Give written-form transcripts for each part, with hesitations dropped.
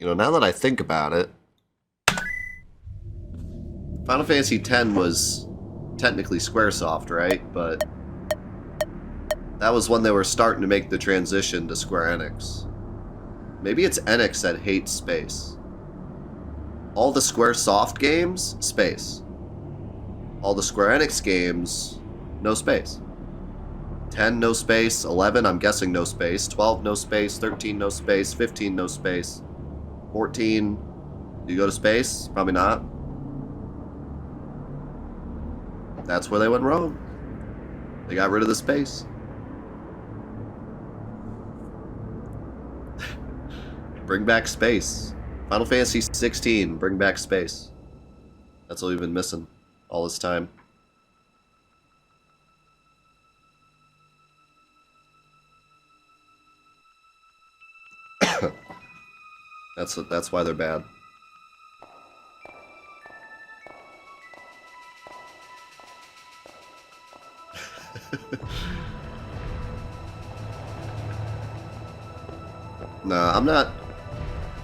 You know, now that I think about it, Final Fantasy X was technically Squaresoft, right? But that was when they were starting to make the transition to Square Enix. Maybe it's Enix that hates space. All the Squaresoft games, space. All the Square Enix games, no space. 10, no space. 11, I'm guessing no space. 12, no space. 13, no space. 15, no space. 14, do you go to space? Probably not. That's where they went wrong. They got rid of the space. Bring back space. Final Fantasy 16, bring back space. That's what we've been missing all this time. That's why they're bad. Nah, I'm not...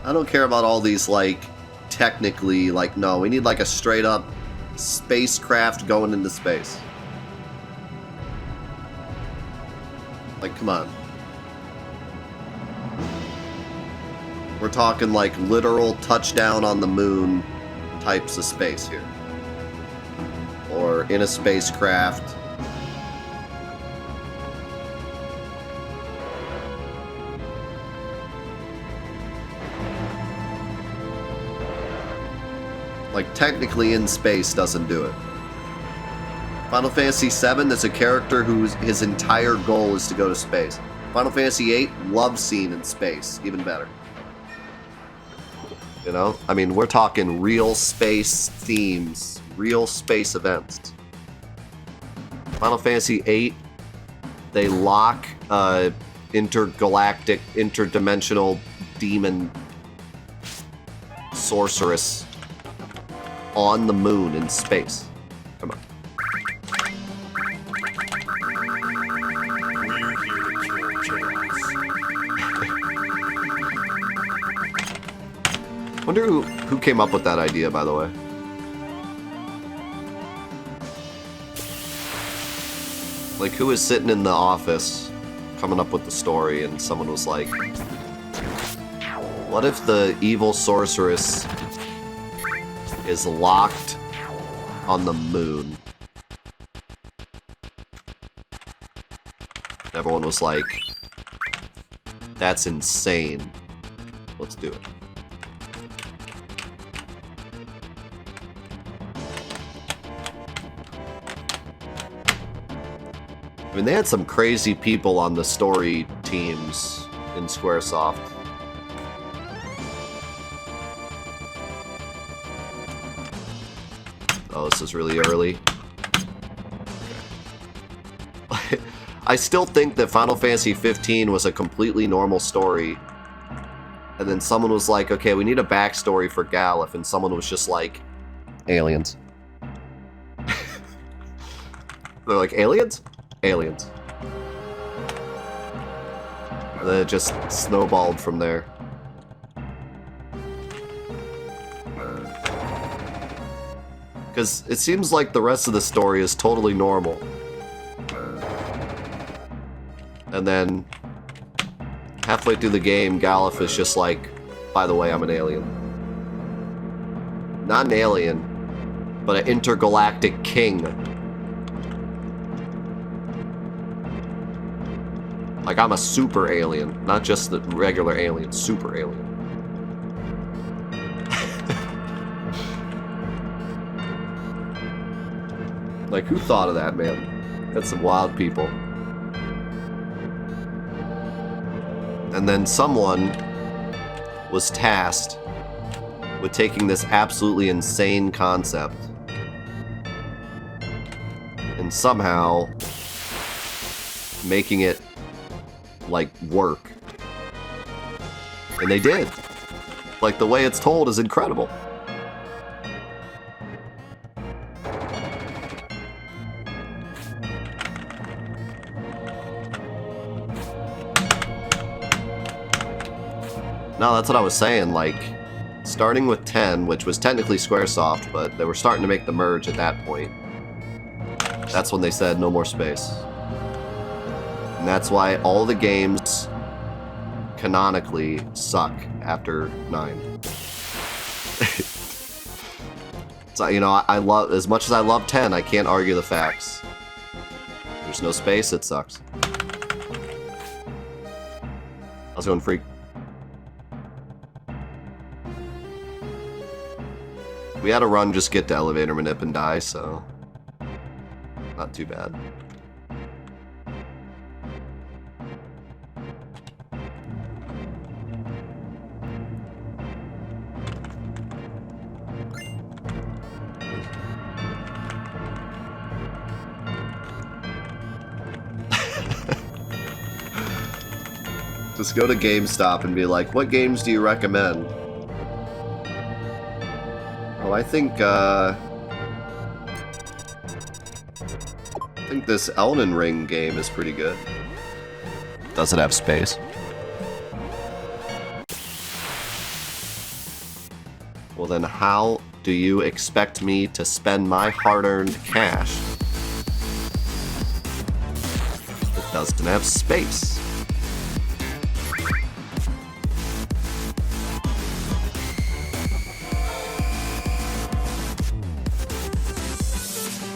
I don't care about all these, like, technically, like, no, we need, like, a straight-up spacecraft going into space. Like, come on. We're talking, like, literal touchdown on the moon types of space here. Or in a spacecraft. Like, technically in space doesn't do it. Final Fantasy VII, there's a character whose his entire goal is to go to space. Final Fantasy VIII, love scene in space. Even better. You know? I mean, we're talking real space themes. Real space events. Final Fantasy VIII, they lock intergalactic, interdimensional demon sorceress on the moon in space. Come on. Wonder who came up with that idea, by the way. Like, who was sitting in the office coming up with the story and someone was like, what if the evil sorceress is locked on the moon? Everyone was like, that's insane. Let's do it. I mean, they had some crazy people on the story teams in Squaresoft. Oh, this is really early. Okay. I still think that Final Fantasy 15 was a completely normal story. And then someone was like, okay, we need a backstory for Galif. And someone was just like, aliens. They're like, aliens? Aliens. And then it just snowballed from there. Because it seems like the rest of the story is totally normal. And then, halfway through the game, Galif is just like, by the way, I'm an alien. Not an alien, but an intergalactic king. Like, I'm a super alien, not just the regular alien, super alien. Like, who thought of that, man? That's some wild people. And then someone was tasked with taking this absolutely insane concept and somehow making it, like, work. And they did. Like, the way it's told is incredible. No, that's what I was saying, like, starting with 10, which was technically Squaresoft, but they were starting to make the merge at that point. That's when they said no more space. And that's why all the games canonically suck after 9. So, you know, I love, as much as I love 10, I can't argue the facts. There's no space, it sucks. How's it going, Freak? We had a run just get to elevator manip and die, so not too bad. Just go to GameStop and be like, what games do you recommend? Oh, I think this Elden Ring game is pretty good. Does it have space? Well then, how do you expect me to spend my hard-earned cash? It doesn't have space.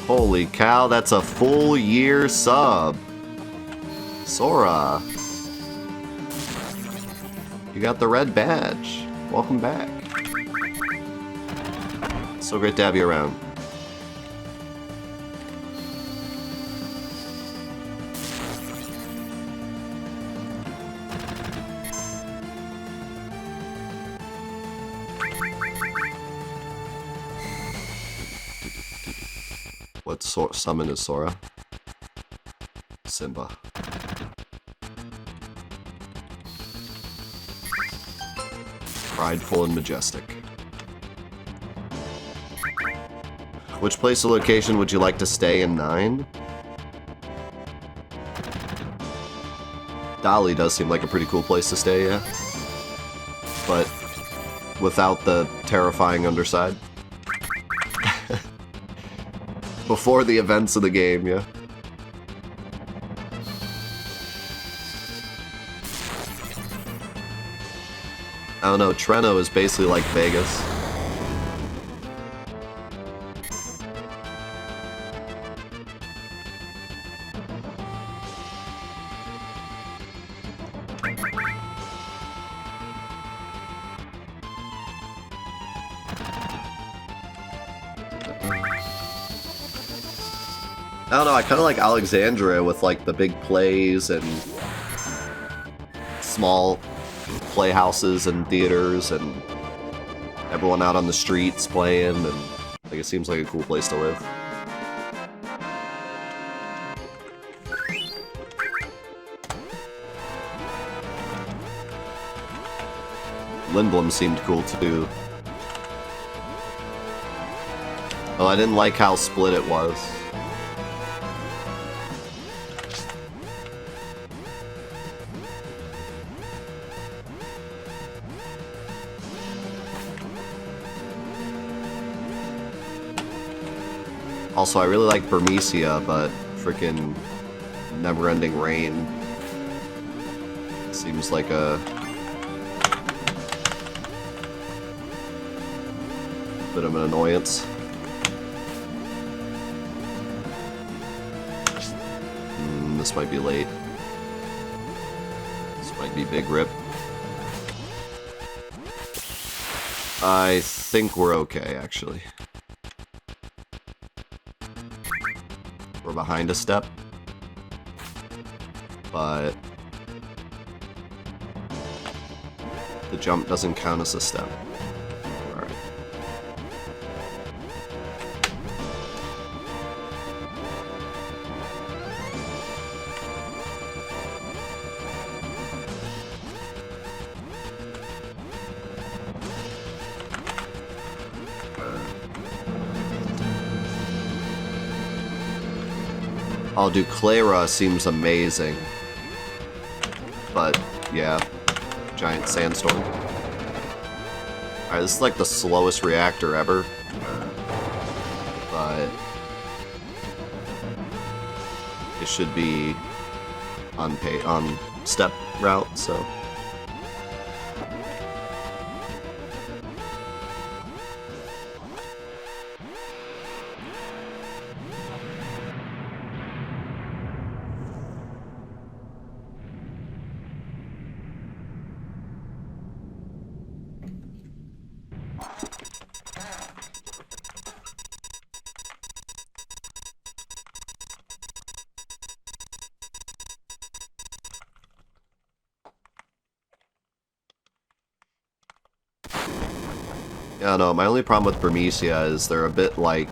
Holy cow, that's a full year sub. Sora. You got the red badge. Welcome back. So great to have you around. What summon is Sora? Simba. Prideful and majestic. Which place or location would you like to stay in 9? Dali does seem like a pretty cool place to stay, yeah. But without the terrifying underside. Before the events of the game, yeah. I don't know, Treno is basically like Vegas. I don't know, I kind of like Alexandria with like the big plays and small playhouses and theaters and everyone out on the streets playing, and like it seems like a cool place to live. Lindblom seemed cool too. Oh, I didn't like how split it was. Also, I really like Burmecia, but freaking Never-Ending Rain seems like a bit of an annoyance. This might be late. This might be big rip. I think we're okay, actually. We're behind a step, but the jump doesn't count as a step. All right. Oh, dude, Clara seems amazing. But, yeah. Giant sandstorm. Alright, this is like the slowest reactor ever. But it should be on step route, so. Yeah, no, my only problem with Burmecia is they're a bit like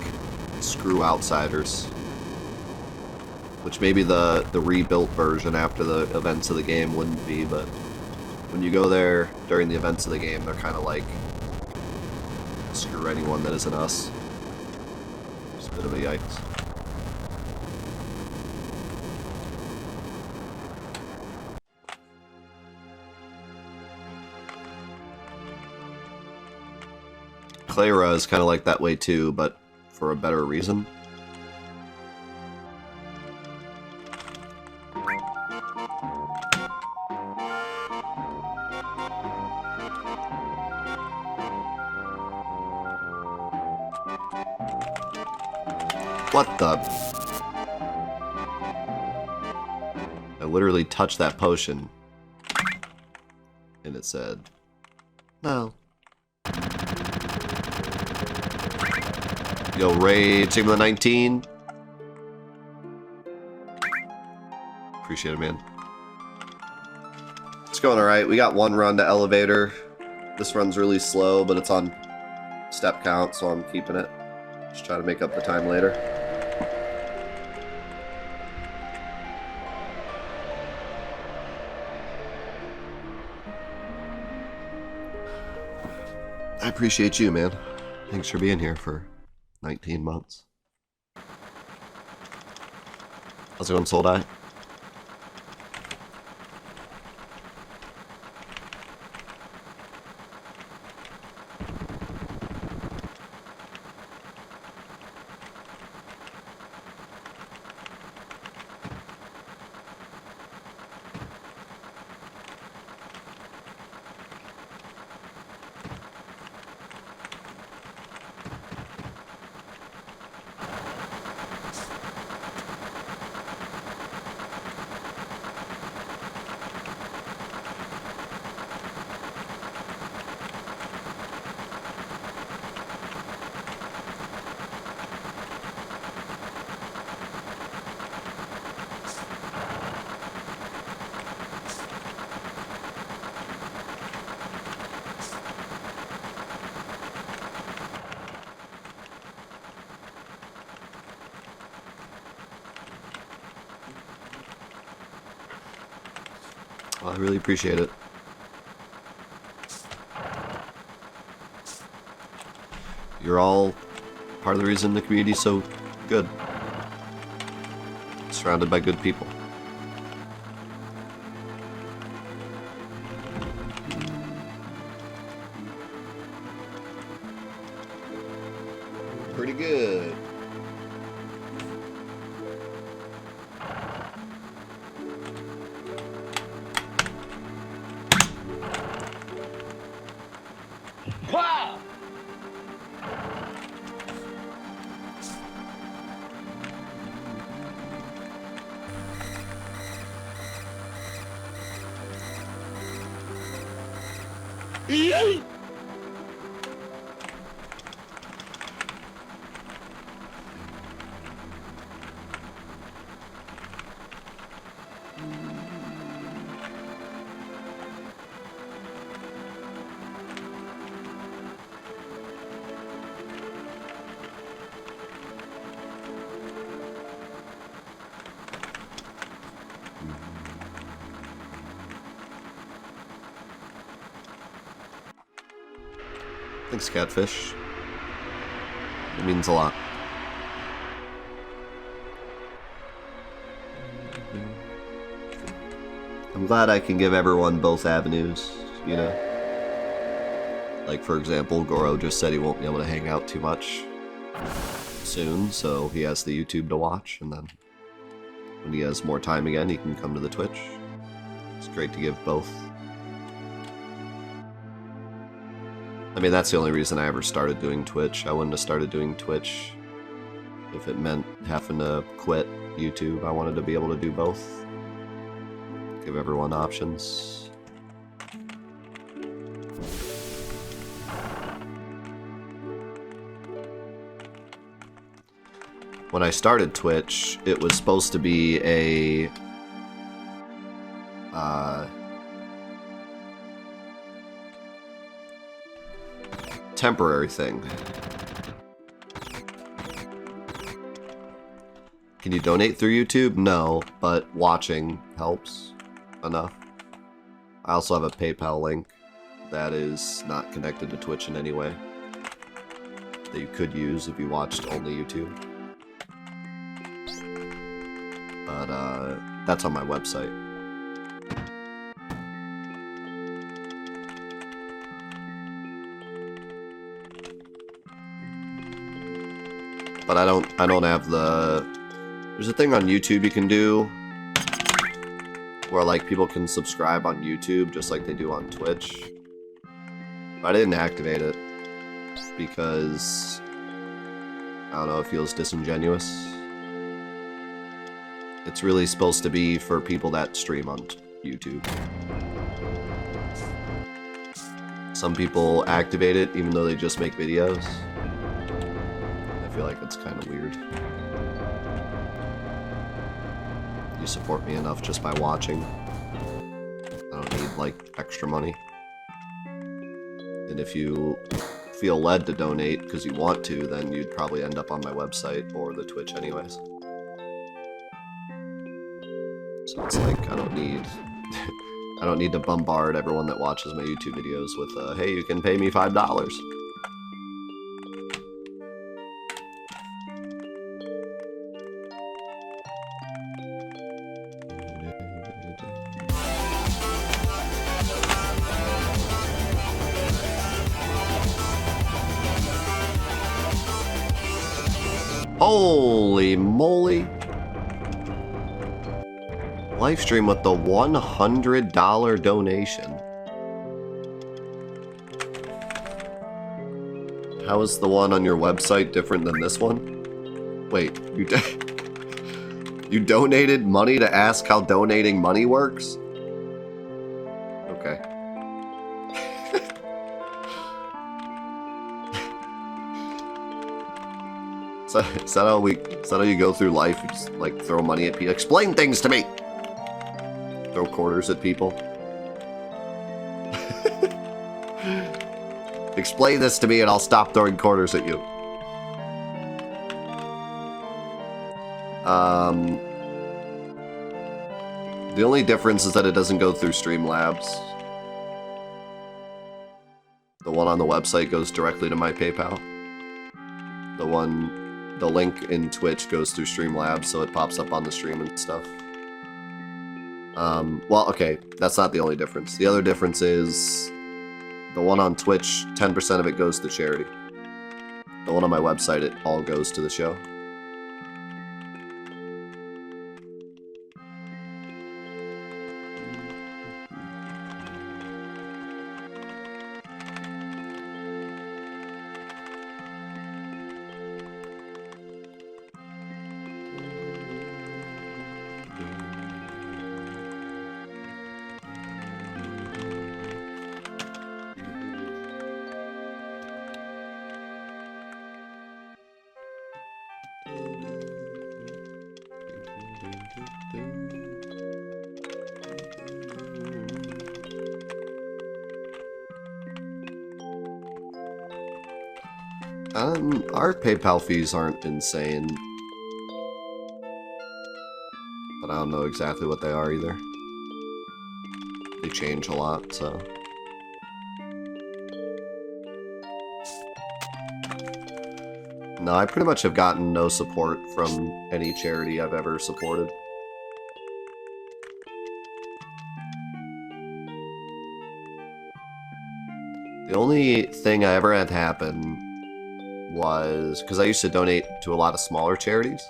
screw outsiders. Which maybe the rebuilt version after the events of the game wouldn't be, but when you go there during the events of the game, they're kind of like screw anyone that isn't us. It's a bit of a yikes. Clara is kind of like that way too, but for a better reason. What the? I literally touched that potion, and it said, no. Yo, Raid, Sigma 19. Appreciate it, man. It's going alright. We got one run to elevator. This run's really slow, but it's on step count, so I'm keeping it. Just try to make up the time later. I appreciate you, man. Thanks for being here for 19 months. How's it going, Soul Die? Well, I really appreciate it. You're all part of the reason the community's so good. Surrounded by good people. Pretty good. Wow! Thanks, Catfish. It means a lot. I'm glad I can give everyone both avenues, you know? Like, for example, Goro just said he won't be able to hang out too much soon, so he has the YouTube to watch, and then when he has more time again, he can come to the Twitch. It's great to give both. I mean, that's the only reason I ever started doing Twitch. I wouldn't have started doing Twitch if it meant having to quit YouTube. I wanted to be able to do both. Give everyone options. When I started Twitch, it was supposed to be a temporary thing. Can you donate through YouTube? No, but watching helps enough. I also have a PayPal link that is not connected to Twitch in any way that you could use if you watched only YouTube. But that's on my website. But I don't have the... There's a thing on YouTube you can do where like people can subscribe on YouTube just like they do on Twitch. But I didn't activate it because I don't know, it feels disingenuous. It's really supposed to be for people that stream on YouTube. Some people activate it even though they just make videos. I feel like it's kind of weird. You support me enough just by watching. I don't need, like, extra money. And if you feel led to donate because you want to, then you'd probably end up on my website or the Twitch anyways. So it's like, I don't need... I don't need to bombard everyone that watches my YouTube videos with, hey, you can pay me $5. Holy moly! Livestream with the $100 donation. How is the one on your website different than this one? Wait, you donated money to ask how donating money works? Okay. Is that how you go through life? You just, like, throw money at people? Explain things to me! Throw quarters at people? Explain this to me and I'll stop throwing quarters at you. The only difference is that it doesn't go through Streamlabs. The one on the website goes directly to my PayPal. The link in Twitch goes through Streamlabs, so it pops up on the stream and stuff. Well, okay, that's not the only difference. The other difference is the one on Twitch, 10% of it goes to charity. The one on my website, it all goes to the show. Our PayPal fees aren't insane. But I don't know exactly what they are either. They change a lot, so... No, I pretty much have gotten no support from any charity I've ever supported. The only thing I ever had happen was because I used to donate to a lot of smaller charities.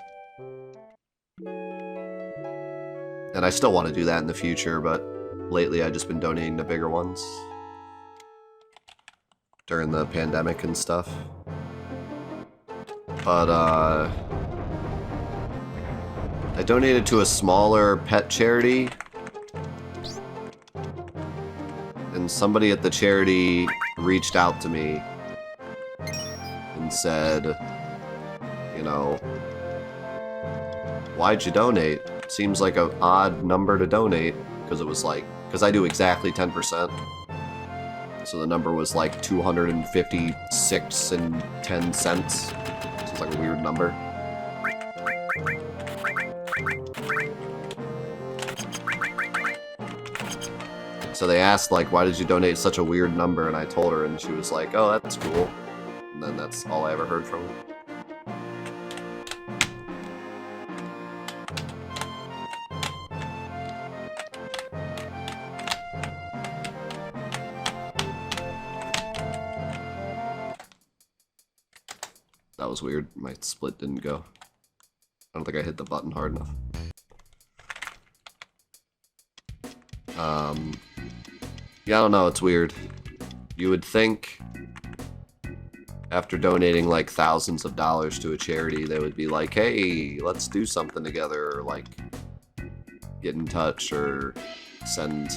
And I still want to do that in the future, but lately I've just been donating to bigger ones. During the pandemic and stuff. But, I donated to a smaller pet charity. And somebody at the charity reached out to me and said, you know, why'd you donate? Seems like an odd number to donate, because it was like, because I do exactly 10%. So the number was like 256 and 10 cents. Seems like a weird number. So they asked, like, why did you donate such a weird number? And I told her, and she was like, oh, that's cool. And then that's all I ever heard from her. That was weird. My split didn't go. I don't think I hit the button hard enough. Yeah, I don't know, it's weird. You would think after donating like thousands of dollars to a charity, they would be like, hey, let's do something together, or like get in touch or send.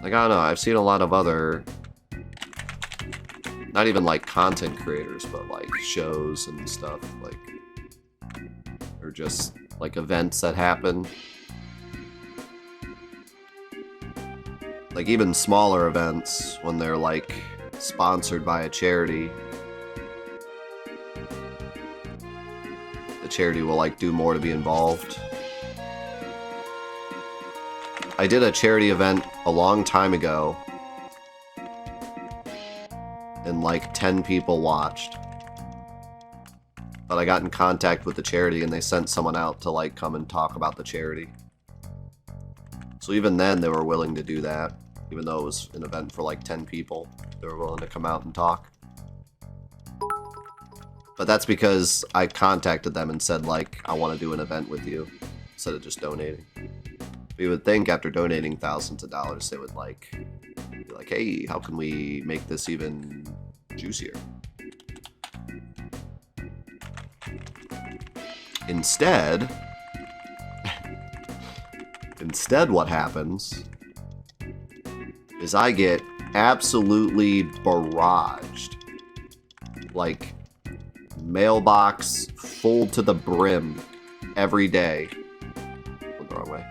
Like, I don't know, I've seen a lot of other, not even like content creators, but like shows and stuff, like, or just like events that happen. Like even smaller events, when they're like sponsored by a charity, the charity will like do more to be involved. I did a charity event a long time ago, and like 10 people watched. But I got in contact with the charity and they sent someone out to like come and talk about the charity. So even then they were willing to do that, even though it was an event for like 10 people. They were willing to come out and talk. But that's because I contacted them and said, like, I want to do an event with you, instead of just donating. But you would think after donating thousands of dollars, they would like be like, hey, how can we make this even juicier? Instead, what happens is I get absolutely barraged. Like, mailbox full to the brim every day. Went the wrong way.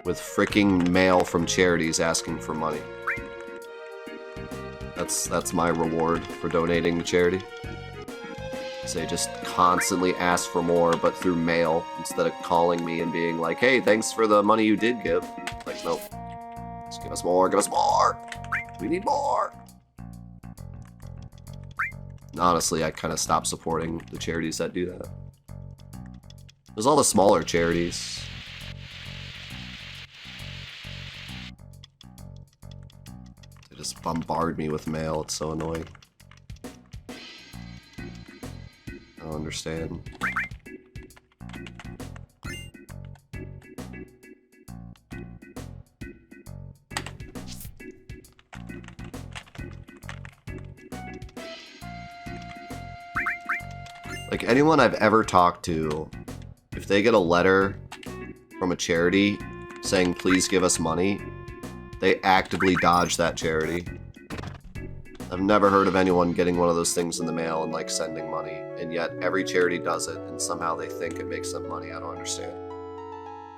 With freaking mail from charities asking for money. That's my reward for donating to charity. So they just constantly ask for more, but through mail, instead of calling me and being like, hey, thanks for the money you did give. Like, nope. Just give us more, give us more! We need more! Honestly, I kind of stopped supporting the charities that do that. There's all the smaller charities. They just bombard me with mail, it's so annoying. I don't understand. Like, anyone I've ever talked to, if they get a letter from a charity saying, please give us money, they actively dodge that charity. I've never heard of anyone getting one of those things in the mail and, like, sending money, and yet every charity does it, and somehow they think it makes them money. I don't understand.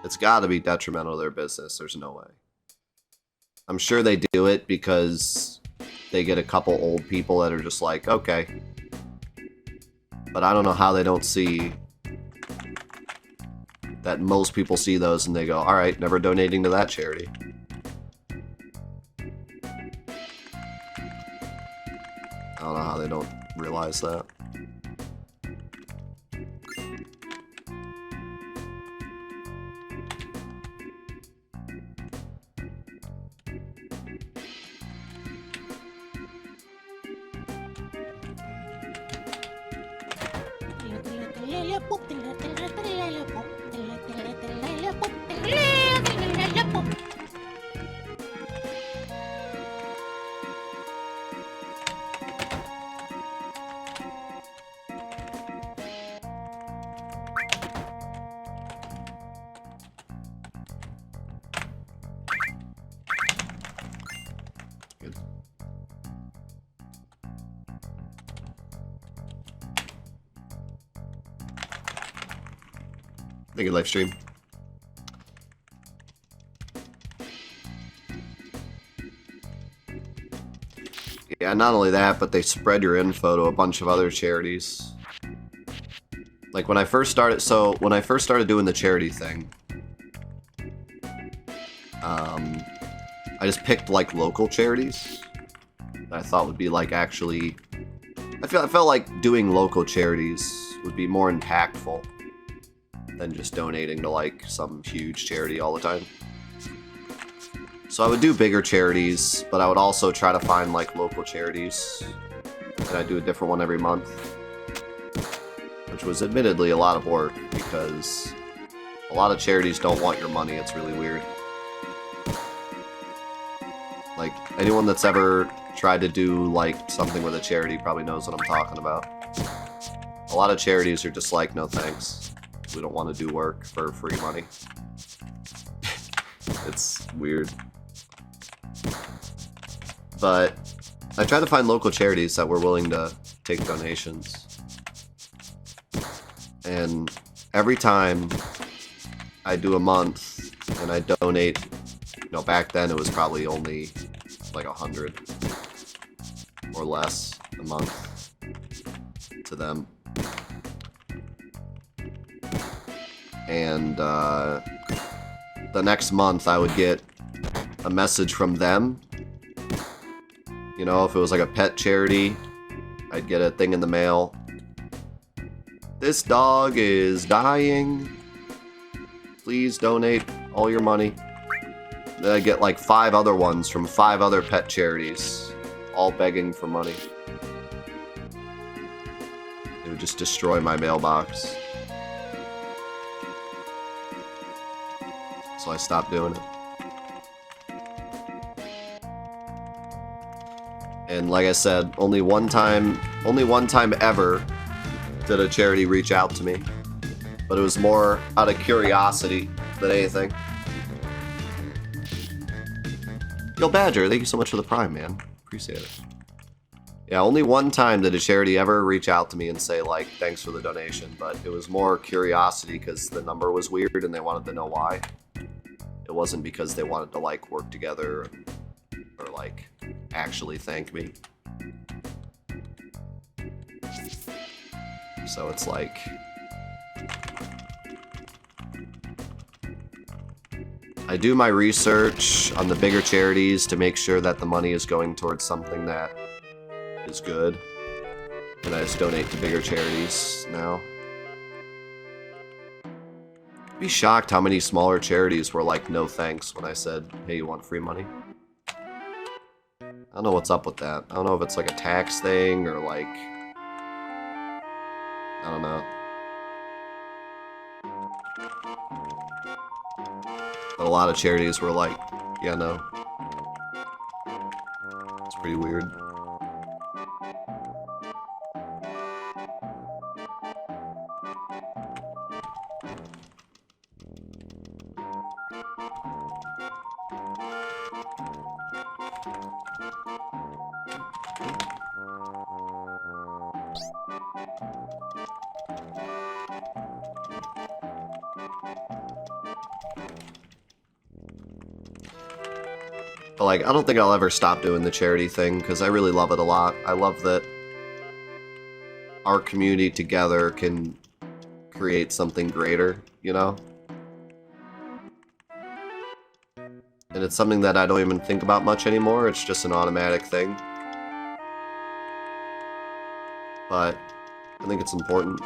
It's gotta be detrimental to their business. There's no way. I'm sure they do it because they get a couple old people that are just like, okay. But I don't know how they don't see that most people see those and they go, alright, never donating to that charity. I don't know how they don't realize that. Good. Thank you, live stream. Yeah, not only that, but they spread your info to a bunch of other charities. Like when I first started, when I first started doing the charity thing, I just picked like local charities that I thought would be like actually, I felt like doing local charities would be more impactful than just donating to like some huge charity all the time. So I would do bigger charities, but I would also try to find like local charities, and I'd do a different one every month, which was admittedly a lot of work because a lot of charities don't want your money. It's really weird. Like, anyone that's ever tried to do like something with a charity probably knows what I'm talking about. A lot of charities are just like, no thanks. We don't want to do work for free money. It's weird. But I tried to find local charities that were willing to take donations. And every time I do a month and I donate, you know, back then it was probably only like 100 or less a month to them. And the next month I would get a message from them. You know, if it was like a pet charity, I'd get a thing in the mail. This dog is dying. Please donate all your money. Then I'd get like 5 other ones from 5 other pet charities, all begging for money. It would just destroy my mailbox. So I stopped doing it. And like I said, only one time ever did a charity reach out to me. But it was more out of curiosity than anything. Yo, Badger, thank you so much for the Prime, man. Appreciate it. Yeah, only one time did a charity ever reach out to me and say, like, thanks for the donation. But it was more curiosity because the number was weird and they wanted to know why. It wasn't because they wanted to, like, work together or, like, actually thank me. So it's like... I do my research on the bigger charities to make sure that the money is going towards something that is good. And I just donate to bigger charities now. Be shocked how many smaller charities were like, no thanks, when I said, hey, you want free money? I don't know what's up with that. I don't know if it's like a tax thing or like... I don't know. But a lot of charities were like, yeah, no. It's pretty weird. But like, I don't think I'll ever stop doing the charity thing, because I really love it a lot. I love that our community together can create something greater, you know? And it's something that I don't even think about much anymore, it's just an automatic thing. But I think it's important.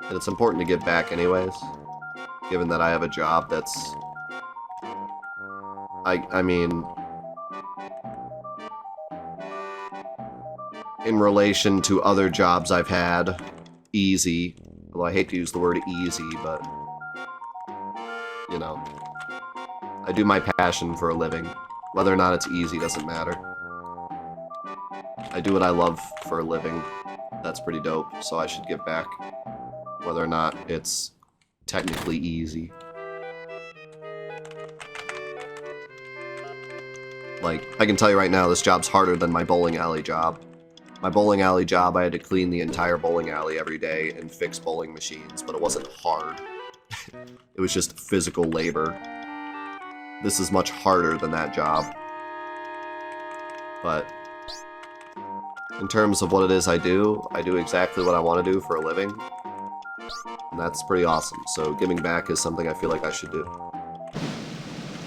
And it's important to give back anyways, given that I have a job that's... I mean... in relation to other jobs I've had, easy, Although I hate to use the word easy, but, you know, I do my passion for a living. Whether or not it's easy doesn't matter. I do what I love for a living. That's pretty dope, so I should give back. Whether or not it's technically easy. Like, I can tell you right now, this job's harder than my bowling alley job. My bowling alley job, I had to clean the entire bowling alley every day and fix bowling machines, but it wasn't hard. It was just physical labor. This is much harder than that job. But in terms of what it is I do exactly what I want to do for a living. And that's pretty awesome. So giving back is something I feel like I should do.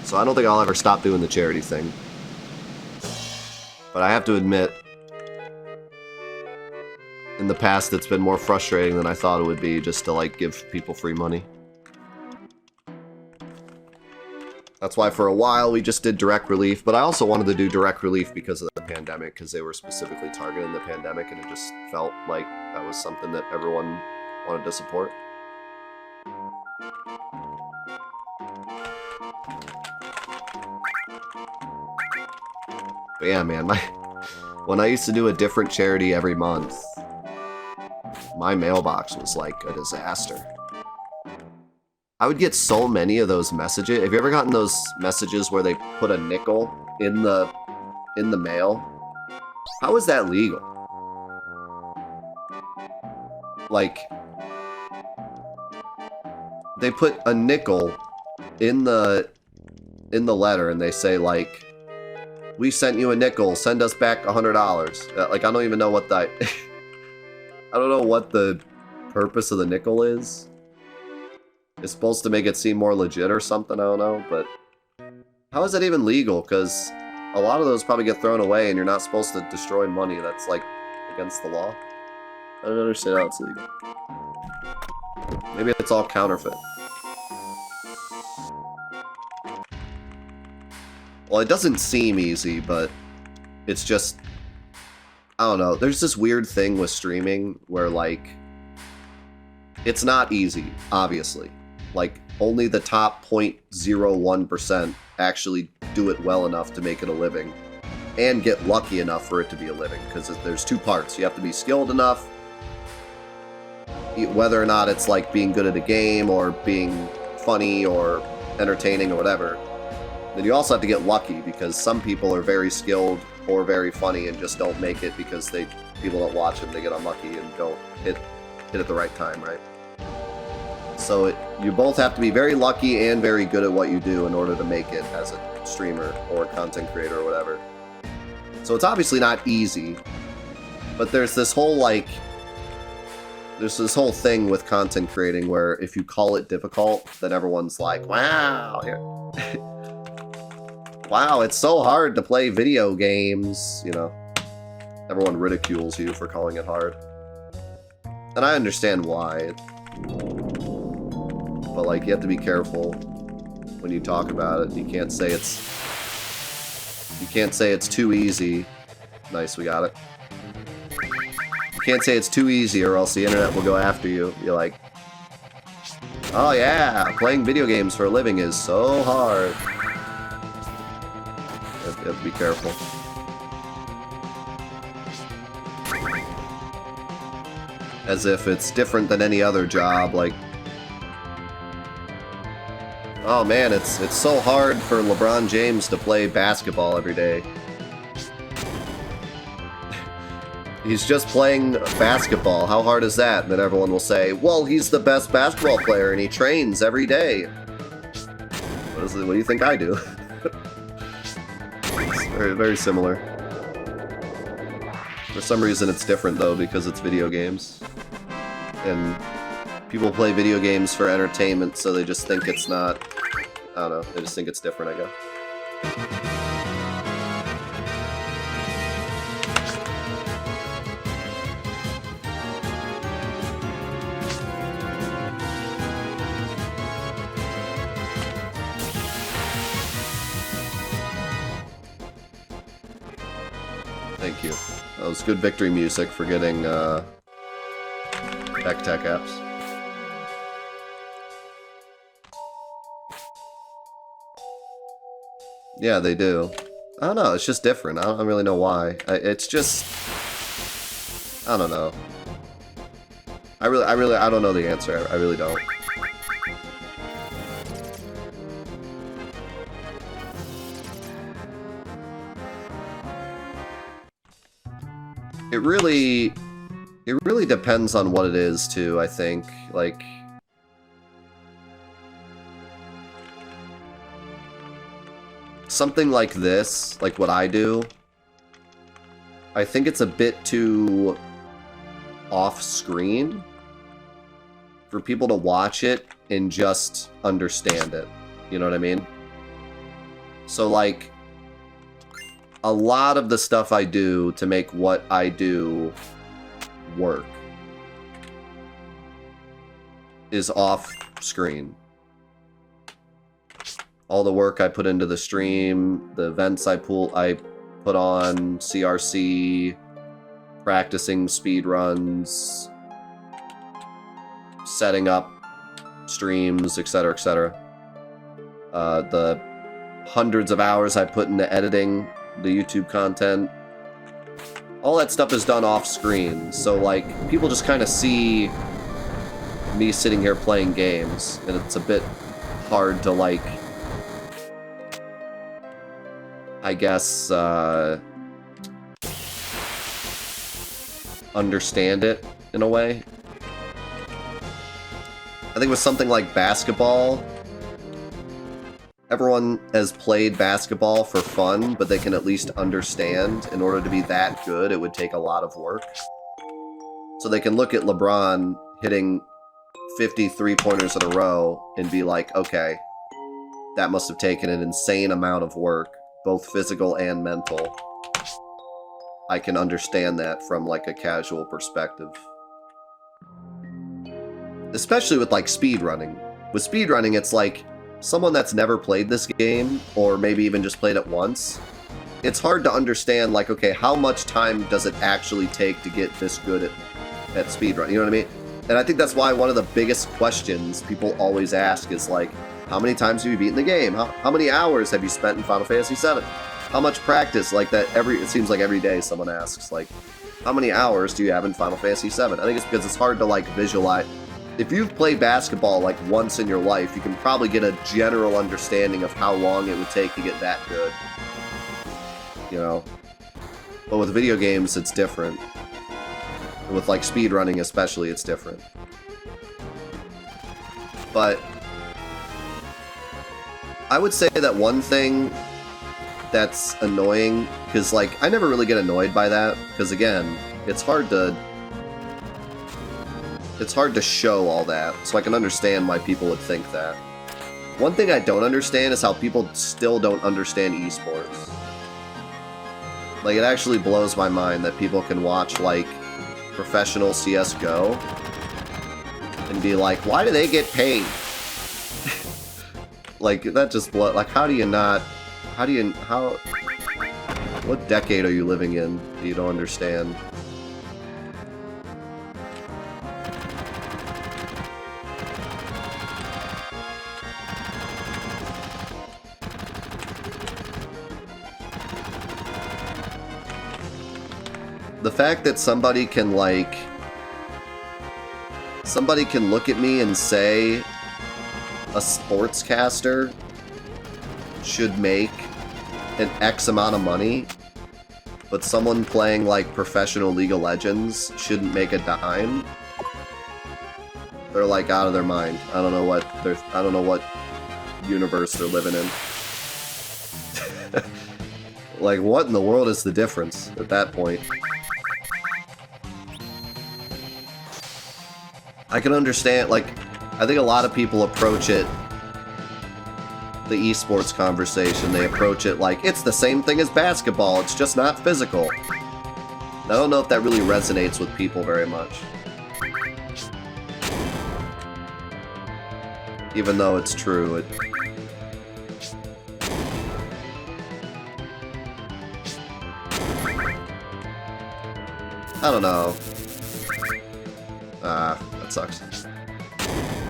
So I don't think I'll ever stop doing the charity thing. But I have to admit, in the past it's been more frustrating than I thought it would be just to, like, give people free money. That's why for a while we just did direct relief, but I also wanted to do direct relief because of the pandemic, because they were specifically targeting the pandemic, and it just felt like that was something that everyone wanted to support. But yeah, man, when I used to do a different charity every month, my mailbox was like a disaster. I would get so many of those messages. Have you ever gotten those messages where they put a nickel in the mail? How is that legal? Like, they put a nickel in the letter and they say, like, we sent you a nickel, send us back $100. Like, I don't even know what that... I don't know what the purpose of the nickel is. It's supposed to make it seem more legit or something, I don't know, but... How is that even legal? Because a lot of those probably get thrown away and you're not supposed to destroy money. That's, like, against the law. I don't understand how it's legal. Maybe it's all counterfeit. Well, it doesn't seem easy, but it's just... I don't know. There's this weird thing with streaming where, like... It's not easy, obviously. Like, only the top 0.01% actually do it well enough to make it a living. And get lucky enough for it to be a living. Because there's two parts. You have to be skilled enough. Whether or not it's, like, being good at a game, or being funny, or entertaining, or whatever. Then you also have to get lucky, because some people are very skilled or very funny and just don't make it because people don't watch them, they get unlucky and don't hit at the right time, right? So you both have to be very lucky and very good at what you do in order to make it as a streamer or a content creator or whatever. So it's obviously not easy, but there's this whole, like, there's this whole thing with content creating where if you call it difficult, then everyone's like, wow, wow, it's so hard to play video games, you know. Everyone ridicules you for calling it hard. And I understand why. But, like, you have to be careful when you talk about it. You can't say it's too easy. Nice, we got it. You can't say it's too easy or else the internet will go after you. You're like, oh yeah, playing video games for a living is so hard. You have to be careful. As if it's different than any other job, like... Oh man, it's so hard for LeBron James to play basketball every day. He's just playing basketball. How hard is that? And then everyone will say, well, he's the best basketball player and he trains every day. What do you think I do? It's very, very similar. For some reason it's different though, because it's video games. And people play video games for entertainment, so they just think it's not... I don't know, they just think it's different, I guess. Thank you. That was good victory music for getting Tech apps. Yeah, they do. I don't know, it's just different. I don't really know why. It's just... I don't know. I don't know the answer. I really don't. It really depends on what it is, too, I think. Like... something like this, like what I do, I think it's a bit too off-screen for people to watch it and just understand it. You know what I mean? So, like, a lot of the stuff I do to make what I do work is off-screen. All the work I put into the stream, the events I put on, CRC, practicing speedruns, setting up streams, etc., etc. The hundreds of hours I put into editing the YouTube content, all that stuff is done off screen. So, like, people just kind of see me sitting here playing games, and it's a bit hard to, like, I guess, understand it in a way. I think with something like basketball, everyone has played basketball for fun, but they can at least understand in order to be that good, it would take a lot of work. So they can look at LeBron hitting 50 three-pointers in a row and be like, okay, that must have taken an insane amount of work, both physical and mental. I can understand that from, like, a casual perspective. Especially with, like, speedrunning. With speedrunning, it's like, someone that's never played this game, or maybe even just played it once, it's hard to understand, like, okay, how much time does it actually take to get this good at speedrun? You know what I mean? And I think that's why one of the biggest questions people always ask is, like, how many times have you beaten the game? How many hours have you spent in Final Fantasy VII? How much practice? Like that it seems like every day someone asks, like, how many hours do you have in Final Fantasy VII? I think it's because it's hard to, like, visualize. If you've played basketball, like, once in your life, you can probably get a general understanding of how long it would take to get that good. You know? But with video games, it's different. And with, like, speedrunning especially, it's different. But I would say that one thing that's annoying, because, like, I never really get annoyed by that, because, again, it's hard to show all that, so I can understand why people would think that. One thing I don't understand is how people still don't understand esports. Like, it actually blows my mind that people can watch, like, professional CSGO and be like, why do they get paid? Like, that just blows. Like, what decade are you living in that you don't understand? The fact that somebody can look at me and say a sportscaster should make an X amount of money, but someone playing, like, professional League of Legends shouldn't make a dime. They're, like, out of their mind. I don't know what universe they're living in. Like, what in the world is the difference at that point? I can understand, like, I think a lot of people approach it, the esports conversation, they approach it like, it's the same thing as basketball, it's just not physical. I don't know if that really resonates with people very much. Even though it's true, I don't know. That sucks.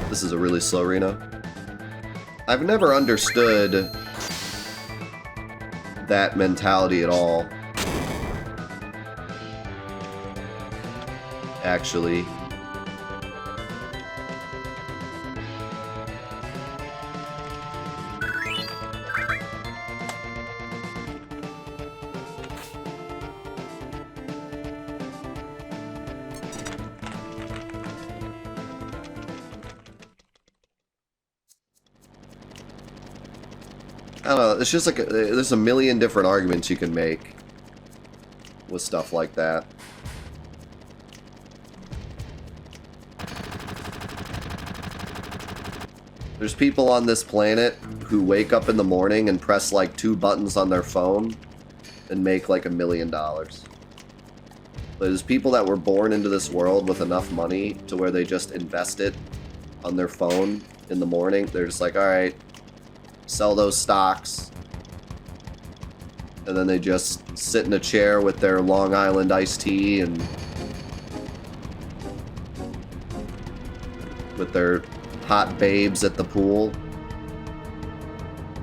This is a really slow Reno. I've never understood that mentality at all. Actually. I don't know, it's just like, there's a million different arguments you can make with stuff like that. There's people on this planet who wake up in the morning and press like 2 buttons on their phone and make like $1 million. But there's people that were born into this world with enough money to where they just invest it on their phone in the morning. They're just like, alright, sell those stocks, and then they just sit in a chair with their Long Island iced tea and with their hot babes at the pool.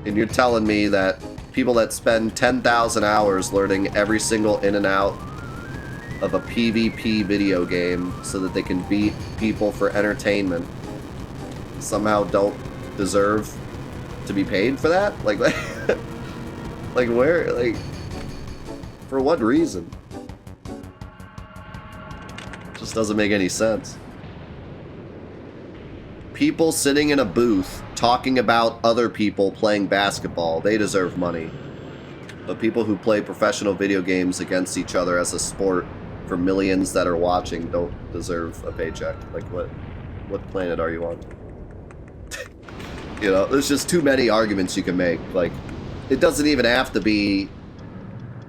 And you're telling me that people that spend 10,000 hours learning every single in and out of a PvP video game so that they can beat people for entertainment somehow don't deserve to be paid for that? Like like where, like, for what reason? Just doesn't make any sense. People sitting in a booth talking about other people playing basketball, they deserve money. But people who play professional video games against each other as a sport for millions that are watching don't deserve a paycheck. Like, what planet are you on? You know, there's just too many arguments you can make. Like, it doesn't even have to be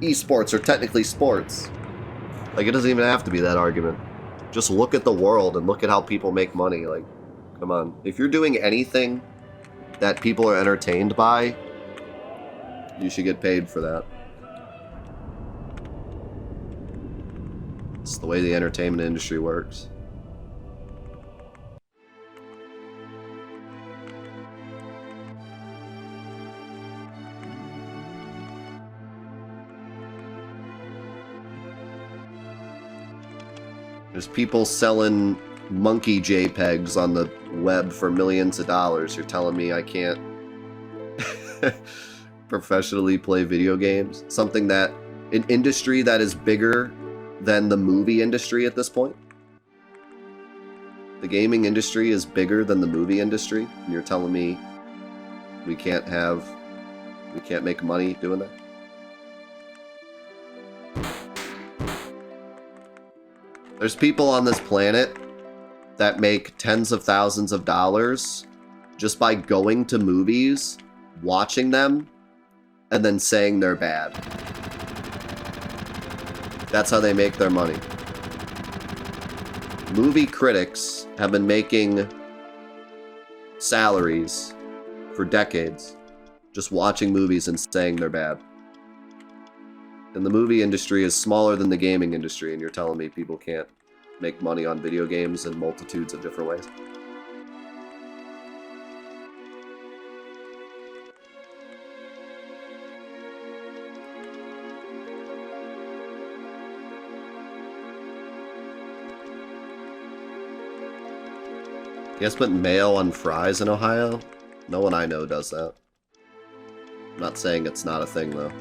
esports or technically sports. Like, it doesn't even have to be that argument. Just look at the world and look at how people make money. Like, come on. If you're doing anything that people are entertained by, you should get paid for that. It's the way the entertainment industry works. There's people selling monkey JPEGs on the web for millions of dollars. You're telling me I can't professionally play video games? Something that, an industry that is bigger than the movie industry at this point? The gaming industry is bigger than the movie industry, and you're telling me we can't make money doing that? There's people on this planet that make tens of thousands of dollars just by going to movies, watching them, and then saying they're bad. That's how they make their money. Movie critics have been making salaries for decades just watching movies and saying they're bad. And the movie industry is smaller than the gaming industry, and you're telling me people can't make money on video games in multitudes of different ways? You guys put mayo on fries in Ohio? No one I know does that. I'm not saying it's not a thing, though.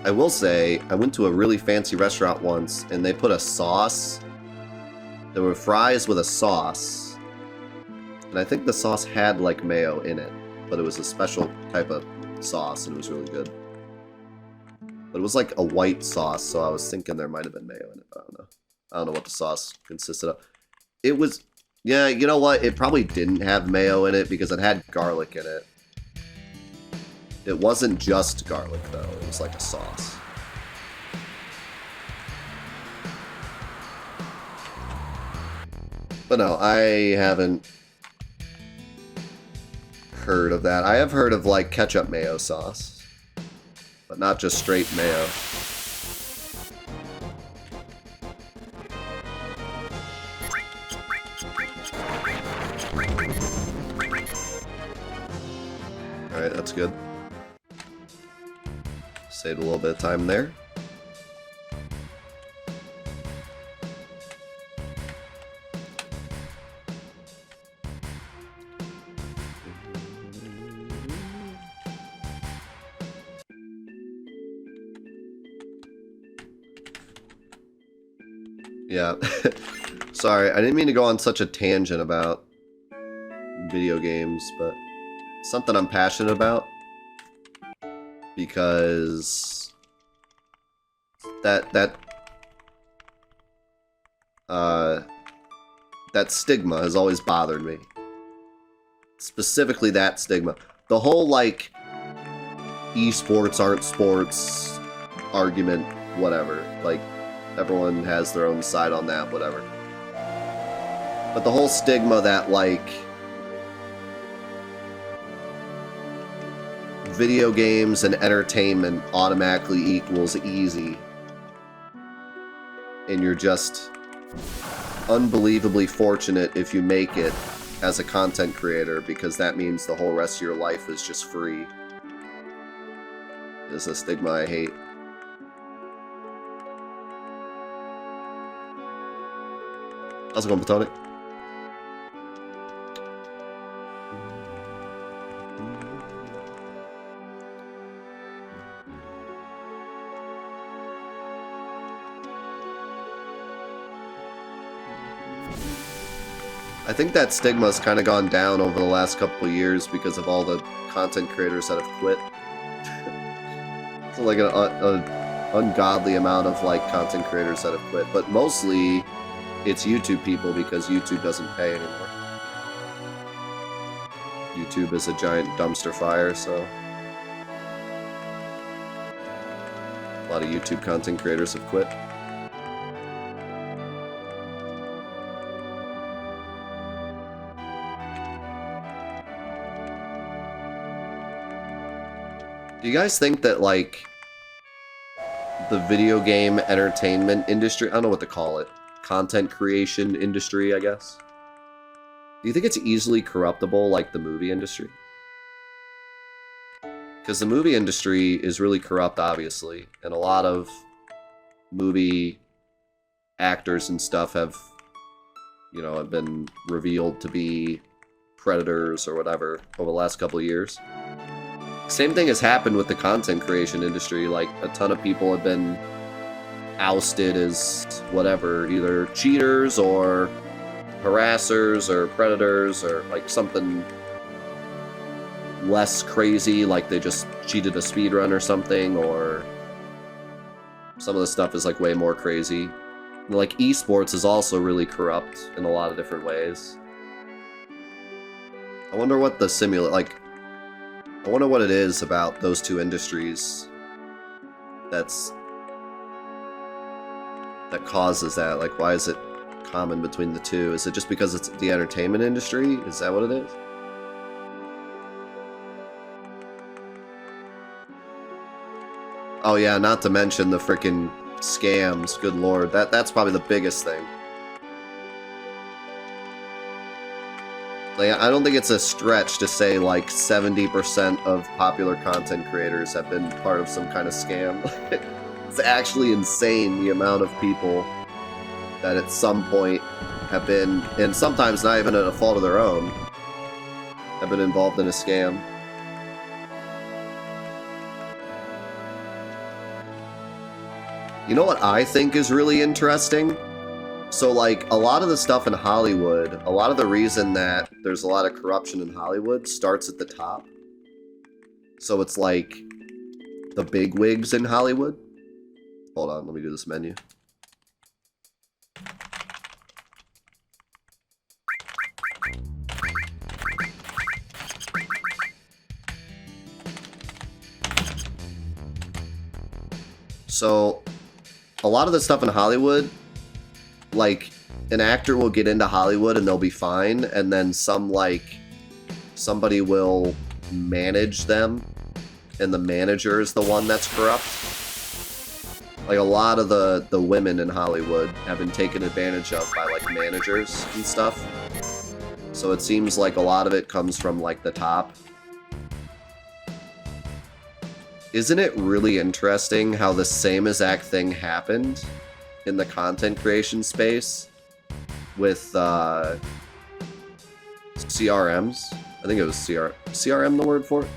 I will say, I went to a really fancy restaurant once, and they put a sauce. There were fries with a sauce. And I think the sauce had, like, mayo in it. But it was a special type of sauce, and it was really good. But it was like a white sauce, so I was thinking there might have been mayo in it. I don't know. I don't know what the sauce consisted of. It was... Yeah, you know what? It probably didn't have mayo in it because it had garlic in it. It wasn't just garlic, though. It was like a sauce. But no, I haven't heard of that. I have heard of, like, ketchup mayo sauce. But not just straight mayo. Alright, that's good. Saved a little bit of time there. Yeah. Sorry, I didn't mean to go on such a tangent about video games, but something I'm passionate about. Because that stigma has always bothered me. Specifically that stigma. The whole, like, esports aren't sports argument, whatever. Like, everyone has their own side on that, whatever. But the whole stigma that, like, video games and entertainment automatically equals easy. And you're just unbelievably fortunate if you make it as a content creator, because that means the whole rest of your life is just free. It's a stigma I hate. How's it going, Platonic? I think that stigma's kind of gone down over the last couple of years because of all the content creators that have quit. So like an ungodly amount of like content creators that have quit, but mostly it's YouTube people because YouTube doesn't pay anymore. YouTube is a giant dumpster fire, so a lot of YouTube content creators have quit. Do you guys think that, like, the video game entertainment industry, I don't know what to call it, content creation industry, I guess? Do you think it's easily corruptible like the movie industry? Because the movie industry is really corrupt, obviously, and a lot of movie actors and stuff have, you know, have been revealed to be predators or whatever over the last couple of years. Same thing has happened with the content creation industry. Like, a ton of people have been ousted as whatever, either cheaters or harassers or predators or like something less crazy, like they just cheated a speedrun or something, or some of the stuff is like way more crazy. Like, esports is also really corrupt in a lot of different ways. I wonder what the I wonder what it is about those two industries that causes that. Like, why is it common between the two? Is it just because it's the entertainment industry? Is that what it is? Oh yeah, not to mention the freaking scams. Good lord, that's probably the biggest thing. Like, I don't think it's a stretch to say like 70% of popular content creators have been part of some kind of scam. It's actually insane the amount of people that at some point have been, and sometimes not even at a fault of their own, have been involved in a scam. You know what I think is really interesting? So, like, a lot of the stuff in Hollywood, a lot of the reason that there's a lot of corruption in Hollywood starts at the top. So it's like the big wigs in Hollywood. Hold on, let me do this menu. So, a lot of the stuff in Hollywood, like, an actor will get into Hollywood and they'll be fine, and then somebody will manage them, and the manager is the one that's corrupt. Like, a lot of the women in Hollywood have been taken advantage of by, like, managers and stuff. So it seems like a lot of it comes from, like, the top. Isn't it really interesting how the same exact thing happened in the content creation space with CRMs? I think it was CRM the word for it?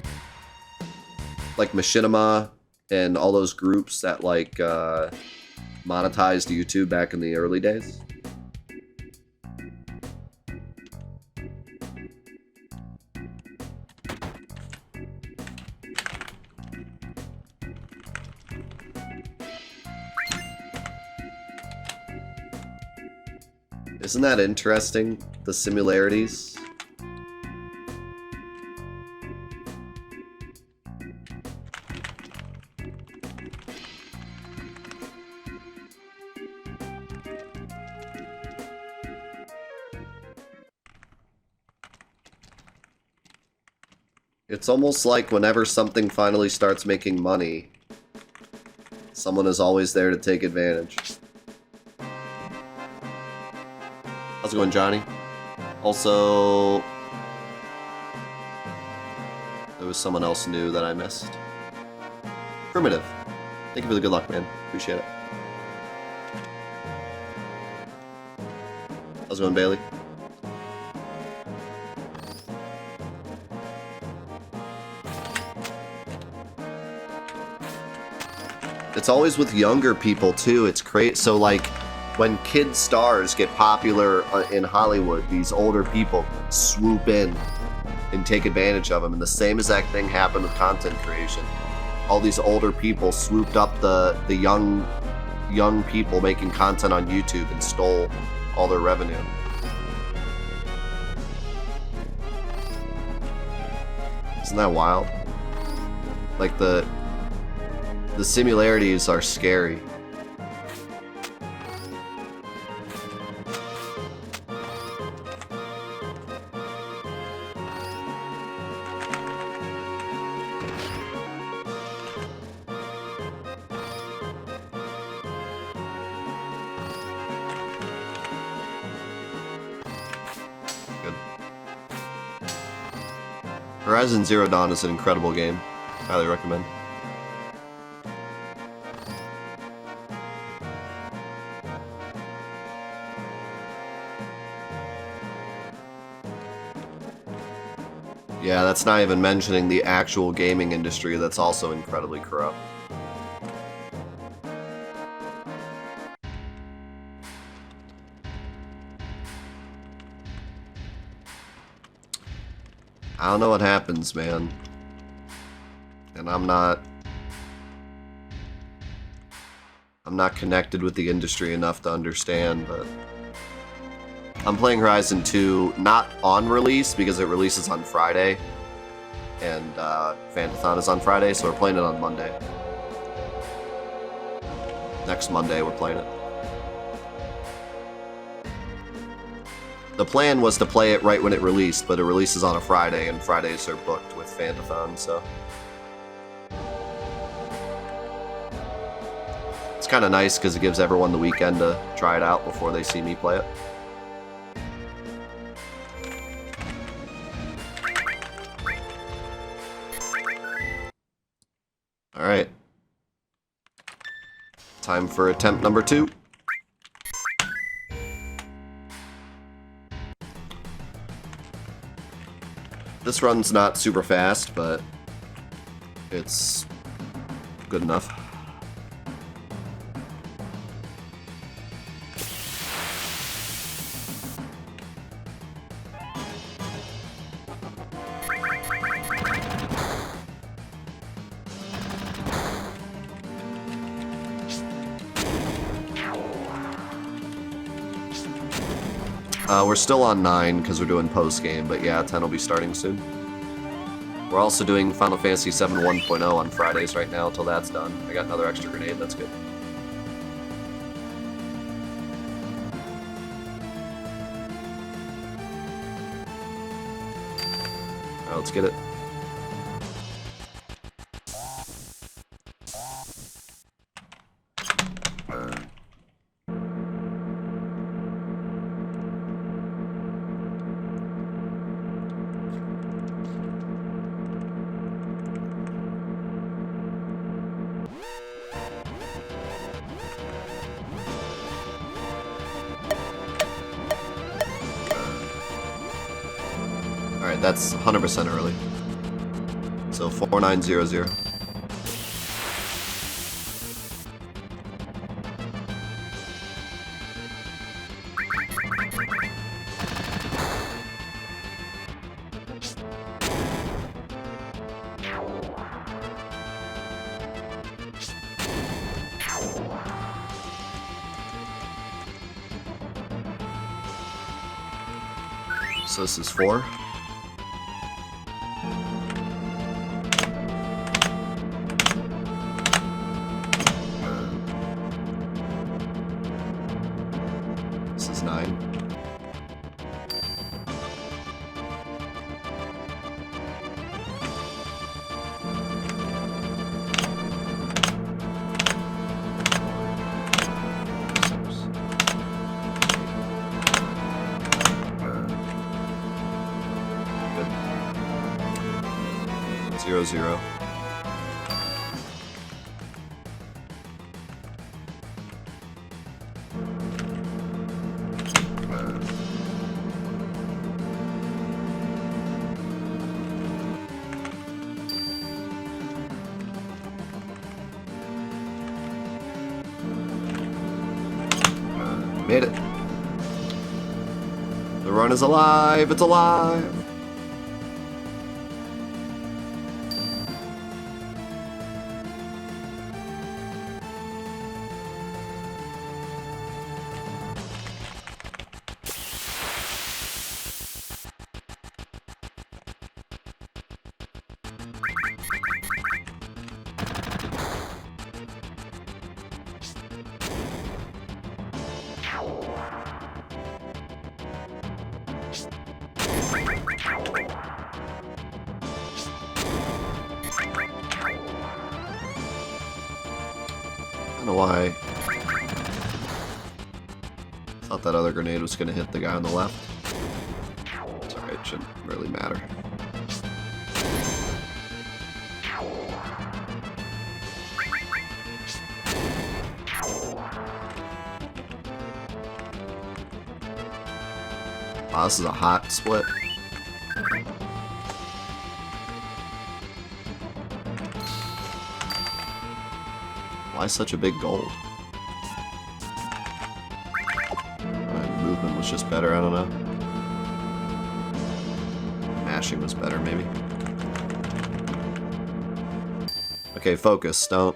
Like Machinima and all those groups that like monetized YouTube back in the early days. Isn't that interesting? The similarities? It's almost like whenever something finally starts making money, someone is always there to take advantage. How's it going, Johnny? Also, there was someone else new that I missed. Primitive. Thank you for the good luck, man. Appreciate it. How's it going, Bailey? It's always with younger people, too. It's great. So, like, when kid stars get popular in Hollywood, these older people swoop in and take advantage of them. And the same exact thing happened with content creation. All these older people swooped up the young people making content on YouTube and stole all their revenue. Isn't that wild? Like, the similarities are scary. Good. Horizon Zero Dawn is an incredible game. Highly recommend. Yeah, that's not even mentioning the actual gaming industry that's also incredibly corrupt. I don't know what happens, man. And I'm not connected with the industry enough to understand, but I'm playing Horizon 2 not on release because it releases on Friday, and Fantathon is on Friday, so we're playing it on Monday. Next Monday we're playing it. The plan was to play it right when it released, but it releases on a Friday, and Fridays are booked with Fantathon, so... It's kind of nice because it gives everyone the weekend to try it out before they see me play it. Alright. Time for attempt number 2. This run's not super fast, but it's good enough. We're still on 9 because we're doing post-game, but yeah, 10 will be starting soon. We're also doing Final Fantasy VII 1.0 on Fridays right now until that's done. I got another extra grenade, that's good. Alright, let's get it. Alright, that's 100% early. So 4900. So this is 4. This is 9. Good. 0, 0. Made it. The run is alive. It's alive. I don't know why. Thought that other grenade was going to hit the guy on the left. It's alright, shouldn't really matter. Wow, this is a hot split. Why such a big gold? My movement was just better, I don't know. Mashing was better, maybe. Okay, focus. Don't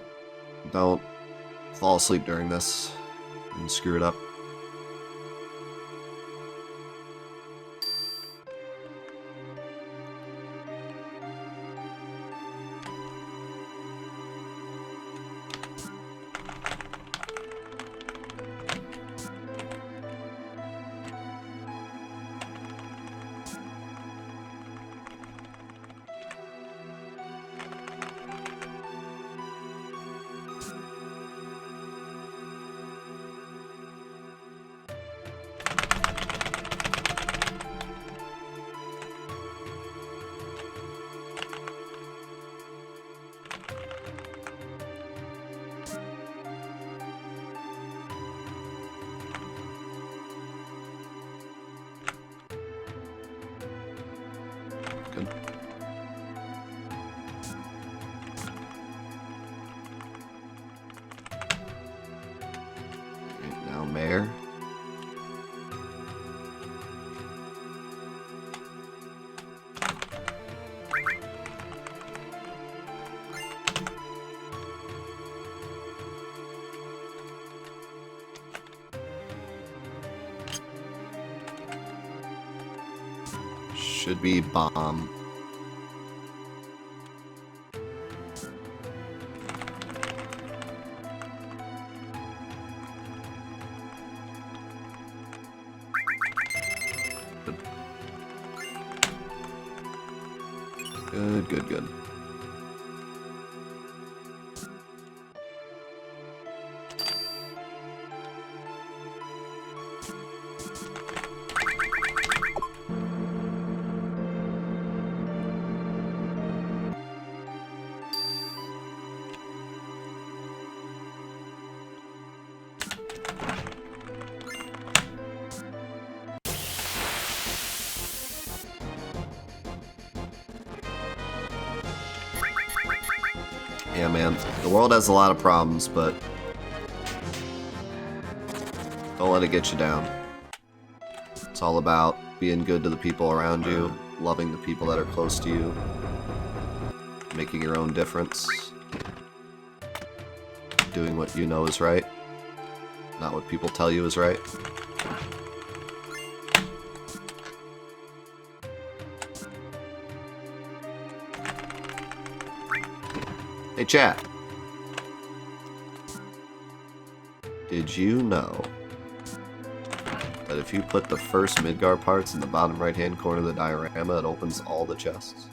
fall asleep during this and screw it up. Good. Right, now Mayor. Should be bomb. Good, good, good. Yeah, man. The world has a lot of problems, but don't let it get you down. It's all about being good to the people around you, loving the people that are close to you, making your own difference, doing what you know is right, not what people tell you is right. Hey chat, did you know that if you put the first Midgar parts in the bottom right hand corner of the diorama, it opens all the chests?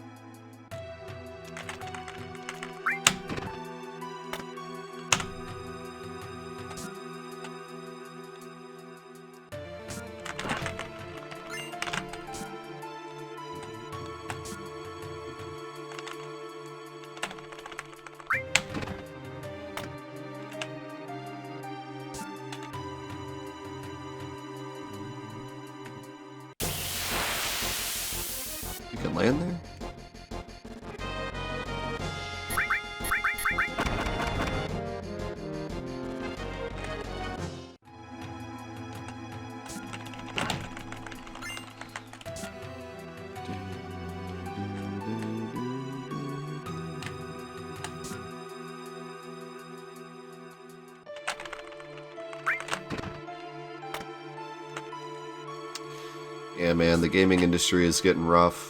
You can land there? Yeah, man, the gaming industry is getting rough.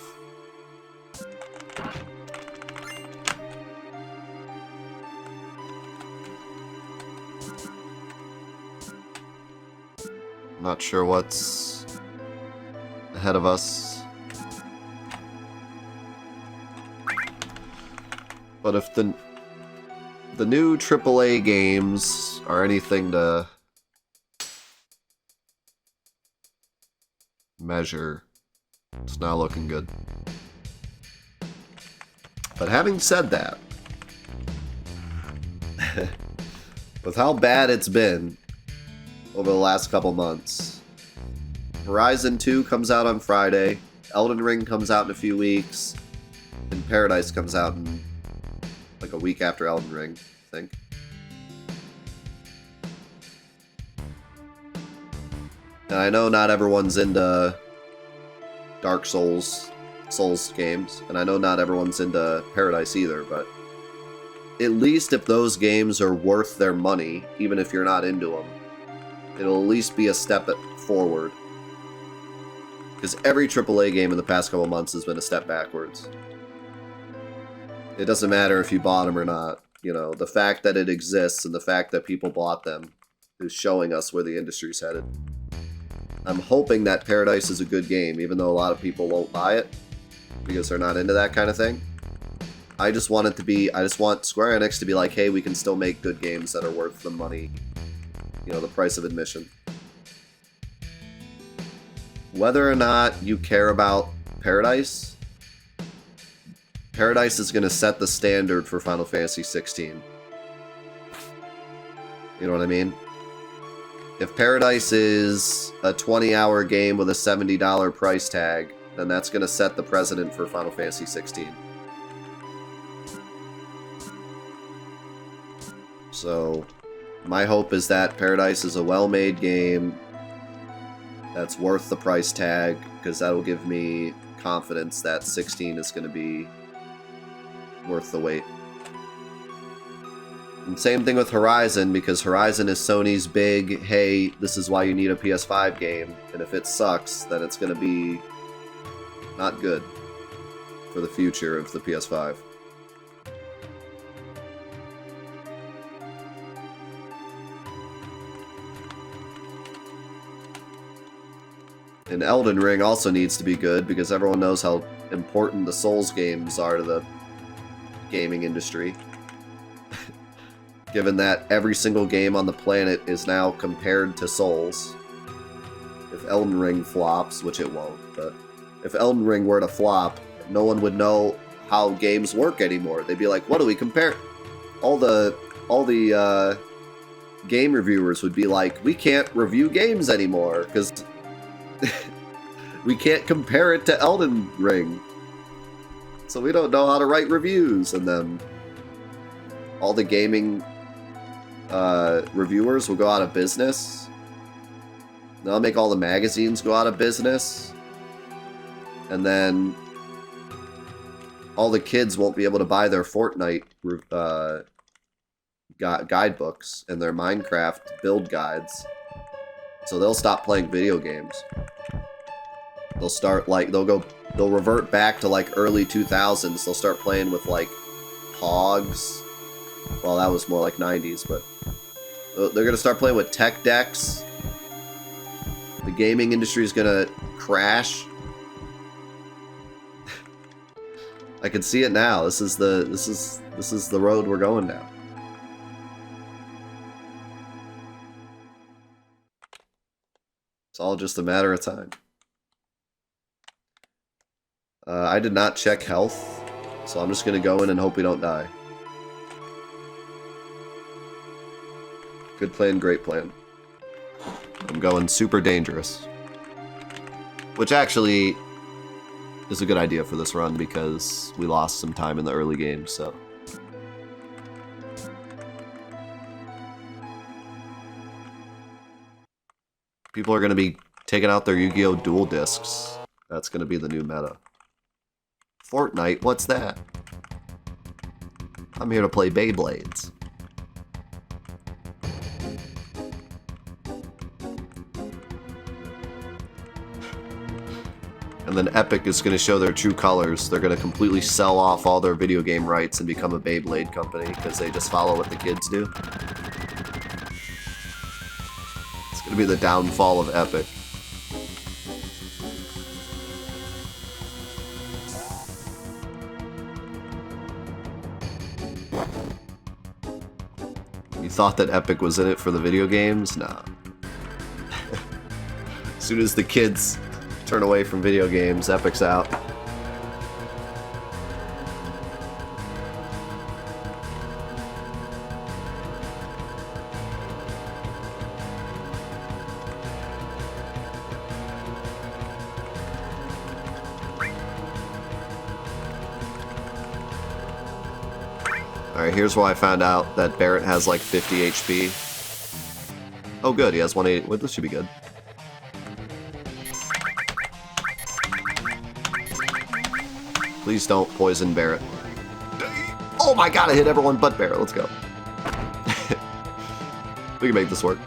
Not sure what's ahead of us. But if the new AAA games are anything to measure, it's not looking good. But having said that, with how bad it's been over the last couple months, Horizon 2 comes out on Friday, Elden Ring comes out in a few weeks, and Paradise comes out in like a week after Elden Ring, I think. And I know not everyone's into Dark Souls games, and I know not everyone's into Paradise either, but at least if those games are worth their money, even if you're not into them, it'll at least be a step forward. Because every AAA game in the past couple months has been a step backwards. It doesn't matter if you bought them or not. You know, the fact that it exists and the fact that people bought them is showing us where the industry's headed. I'm hoping that Paradise is a good game, even though a lot of people won't buy it because they're not into that kind of thing. I just want it to be, I just want Square Enix to be like, hey, we can still make good games that are worth the money, you know, the price of admission. Whether or not you care about Paradise, Paradise is going to set the standard for Final Fantasy XVI. You know what I mean? If Paradise is a 20-hour game with a $70 price tag, then that's going to set the precedent for Final Fantasy XVI. So, my hope is that Paradise is a well-made game that's worth the price tag, because that'll give me confidence that 16 is going to be worth the wait. And same thing with Horizon, because Horizon is Sony's big, hey, this is why you need a PS5 game, and if it sucks, then it's going to be not good for the future of the PS5. And Elden Ring also needs to be good, because everyone knows how important the Souls games are to the gaming industry. Given that every single game on the planet is now compared to Souls. If Elden Ring flops, which it won't, but if Elden Ring were to flop, no one would know how games work anymore. They'd be like, what do we compare? All the game reviewers would be like, we can't review games anymore, because we can't compare it to Elden Ring. So we don't know how to write reviews, and then all the gaming reviewers will go out of business. They'll make all the magazines go out of business. And then all the kids won't be able to buy their Fortnite guidebooks and their Minecraft build guides. So they'll stop playing video games. They'll start like they'll revert back to like early 2000s. They'll start playing with like Pogs. Well, that was more like 90s, but they're gonna start playing with tech decks. The gaming industry is gonna crash. I can see it now. This is the road we're going down. It's all just a matter of time. I did not check health, so I'm just gonna go in and hope we don't die. Good plan, great plan. I'm going super dangerous. Which actually is a good idea for this run because we lost some time in the early game, so. People are going to be taking out their Yu-Gi-Oh! Dual Discs. That's going to be the new meta. Fortnite, what's that? I'm here to play Beyblades. And then Epic is going to show their true colors. They're going to completely sell off all their video game rights and become a Beyblade company because they just follow what the kids do. It's going to be the downfall of Epic. You thought that Epic was in it for the video games? Nah. As soon as the kids turn away from video games, Epic's out. Alright, here's why I found out that Barrett has like 50 HP. Oh good, he has 180. Well, this should be good. Please don't poison Barrett. Oh my god, I hit everyone but Barrett. Let's go. We can make this work.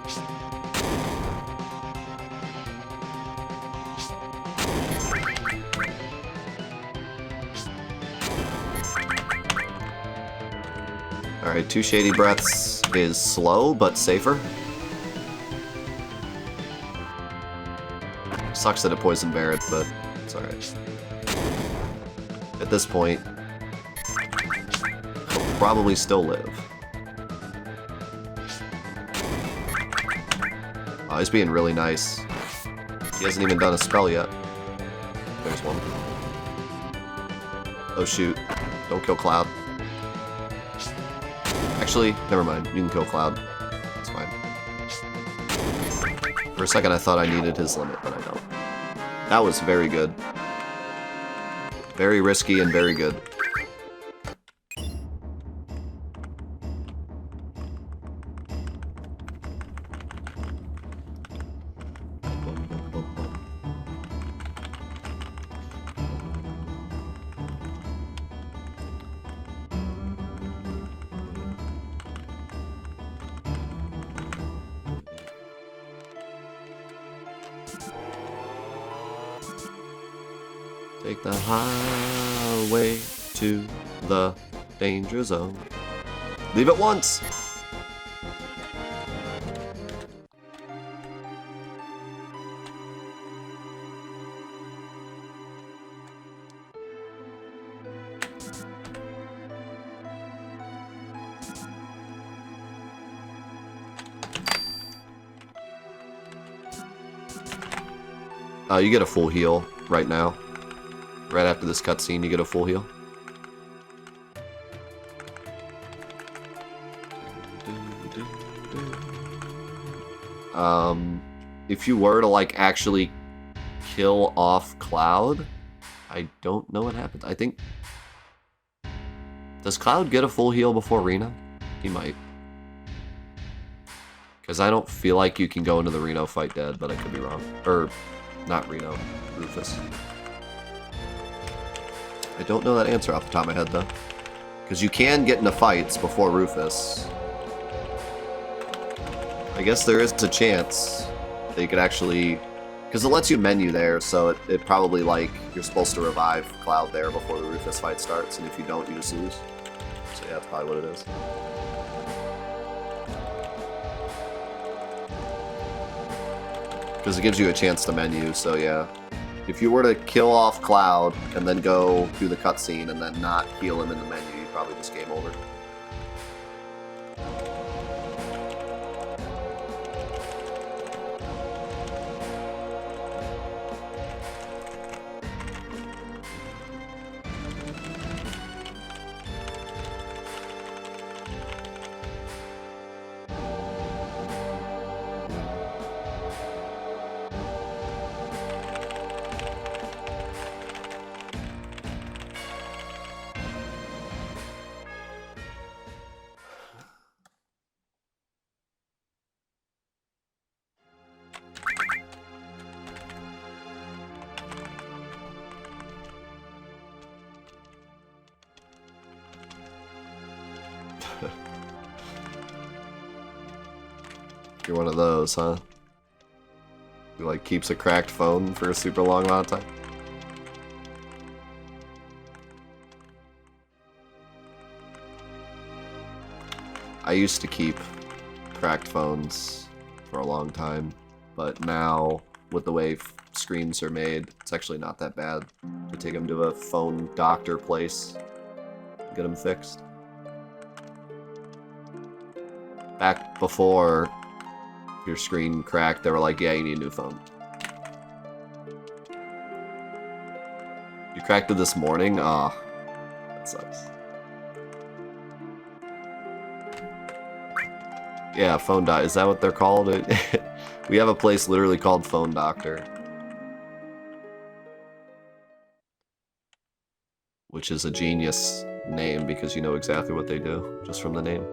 Alright, 2 Shady Breaths is slow, but safer. Sucks that it poisoned Barrett, but it's alright. At this point, he'll probably still live. Oh, he's being really nice. He hasn't even done a spell yet. There's one. Oh shoot. Don't kill Cloud. Actually, never mind. You can kill Cloud. It's fine. For a second I thought I needed his limit, but I don't. That was very good. Very risky and very good. Take the highway to the danger zone. Leave it once! You get a full heal right now. Right after this cutscene, you get a full heal. If you were to, like, actually kill off Cloud, I don't know what happens. I think... Does Cloud get a full heal before Rena? He might. Because I don't feel like you can go into the Reno fight dead, but I could be wrong. Or, not Reno, Rufus. I don't know that answer off the top of my head, though. Because you can get into fights before Rufus. I guess there is a chance that you could actually... Because it lets you menu there, so it probably, like, you're supposed to revive Cloud there before the Rufus fight starts, and if you don't, you just lose. So yeah, that's probably what it is. Because it gives you a chance to menu, so yeah. If you were to kill off Cloud, and then go through the cutscene, and then not heal him in the menu, you'd probably just game over. You're one of those, huh? Who, like, keeps a cracked phone for a super long amount of time? I used to keep cracked phones for a long time, but now, with the way screens are made, it's actually not that bad to take them to a phone doctor place and get them fixed. Back before your screen cracked, they were like, yeah, you need a new phone. You cracked it this morning? Ah, that sucks. Yeah, phone doc. Is that what they're called? We have a place literally called Phone Doctor. Which is a genius name because you know exactly what they do, just from the name.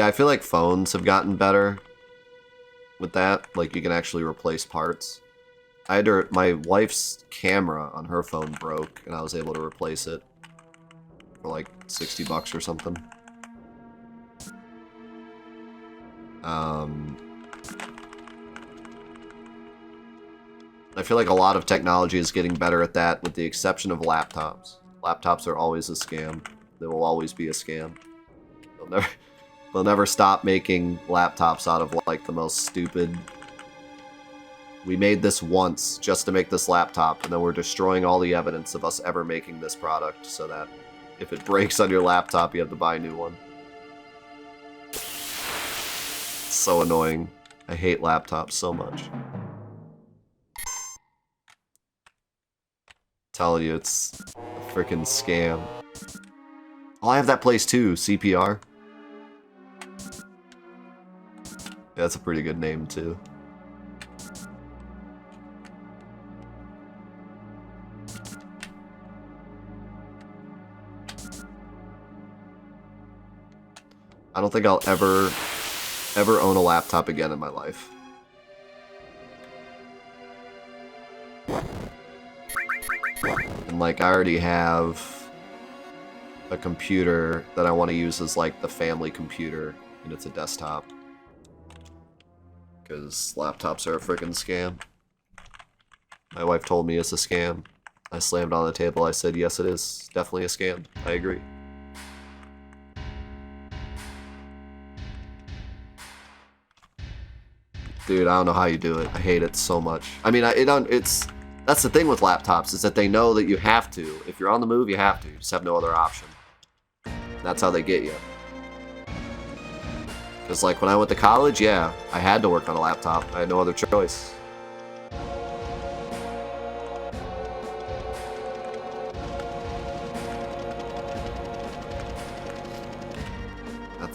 I feel like phones have gotten better with that. Like, you can actually replace parts. My wife's camera on her phone broke, and I was able to replace it for like 60 bucks or something. I feel like a lot of technology is getting better at that, with the exception of laptops. Laptops are always a scam. They will always be a scam. They'll never stop making laptops out of, like, the most stupid... We made this once just to make this laptop, and then we're destroying all the evidence of us ever making this product, so that if it breaks on your laptop, you have to buy a new one. It's so annoying. I hate laptops so much. Telling you, it's a freaking scam. Oh, I have that place too, CPR. Yeah, that's a pretty good name too. I don't think I'll ever own a laptop again in my life. And like, I already have a computer that I want to use as like the family computer, and it's a desktop. Because laptops are a freaking scam. My wife told me it's a scam. I slammed on the table, I said, yes it is, definitely a scam. I agree. Dude, I don't know how you do it. I hate it so much. I mean, that's the thing with laptops, is that they know that you have to. If you're on the move, you have to. You just have no other option. That's how they get you. Because, like, when I went to college, yeah, I had to work on a laptop. I had no other choice.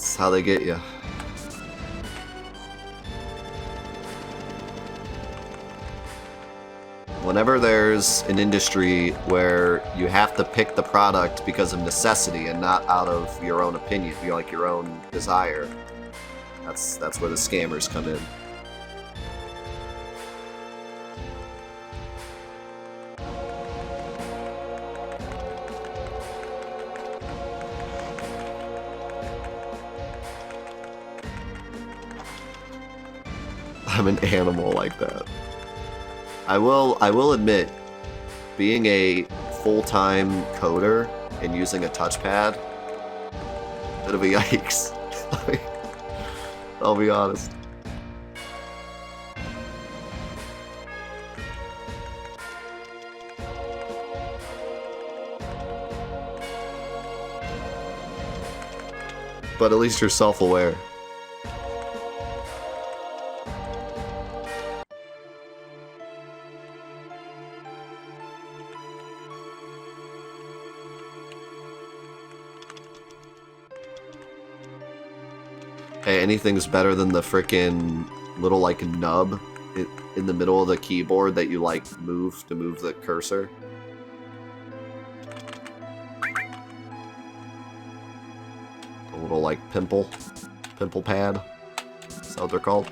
That's how they get you. Whenever there's an industry where you have to pick the product because of necessity and not out of your own opinion, like your own desire, that's where the scammers come in. I'm an animal like that. I will admit, being a full-time coder and using a touchpad, bit of a yikes. I'll be honest. But at least you're self-aware. Hey, anything's better than the frickin' little, like, nub in the middle of the keyboard that you, like, move to move the cursor. A little, like, pimple pad. Is that what they're called?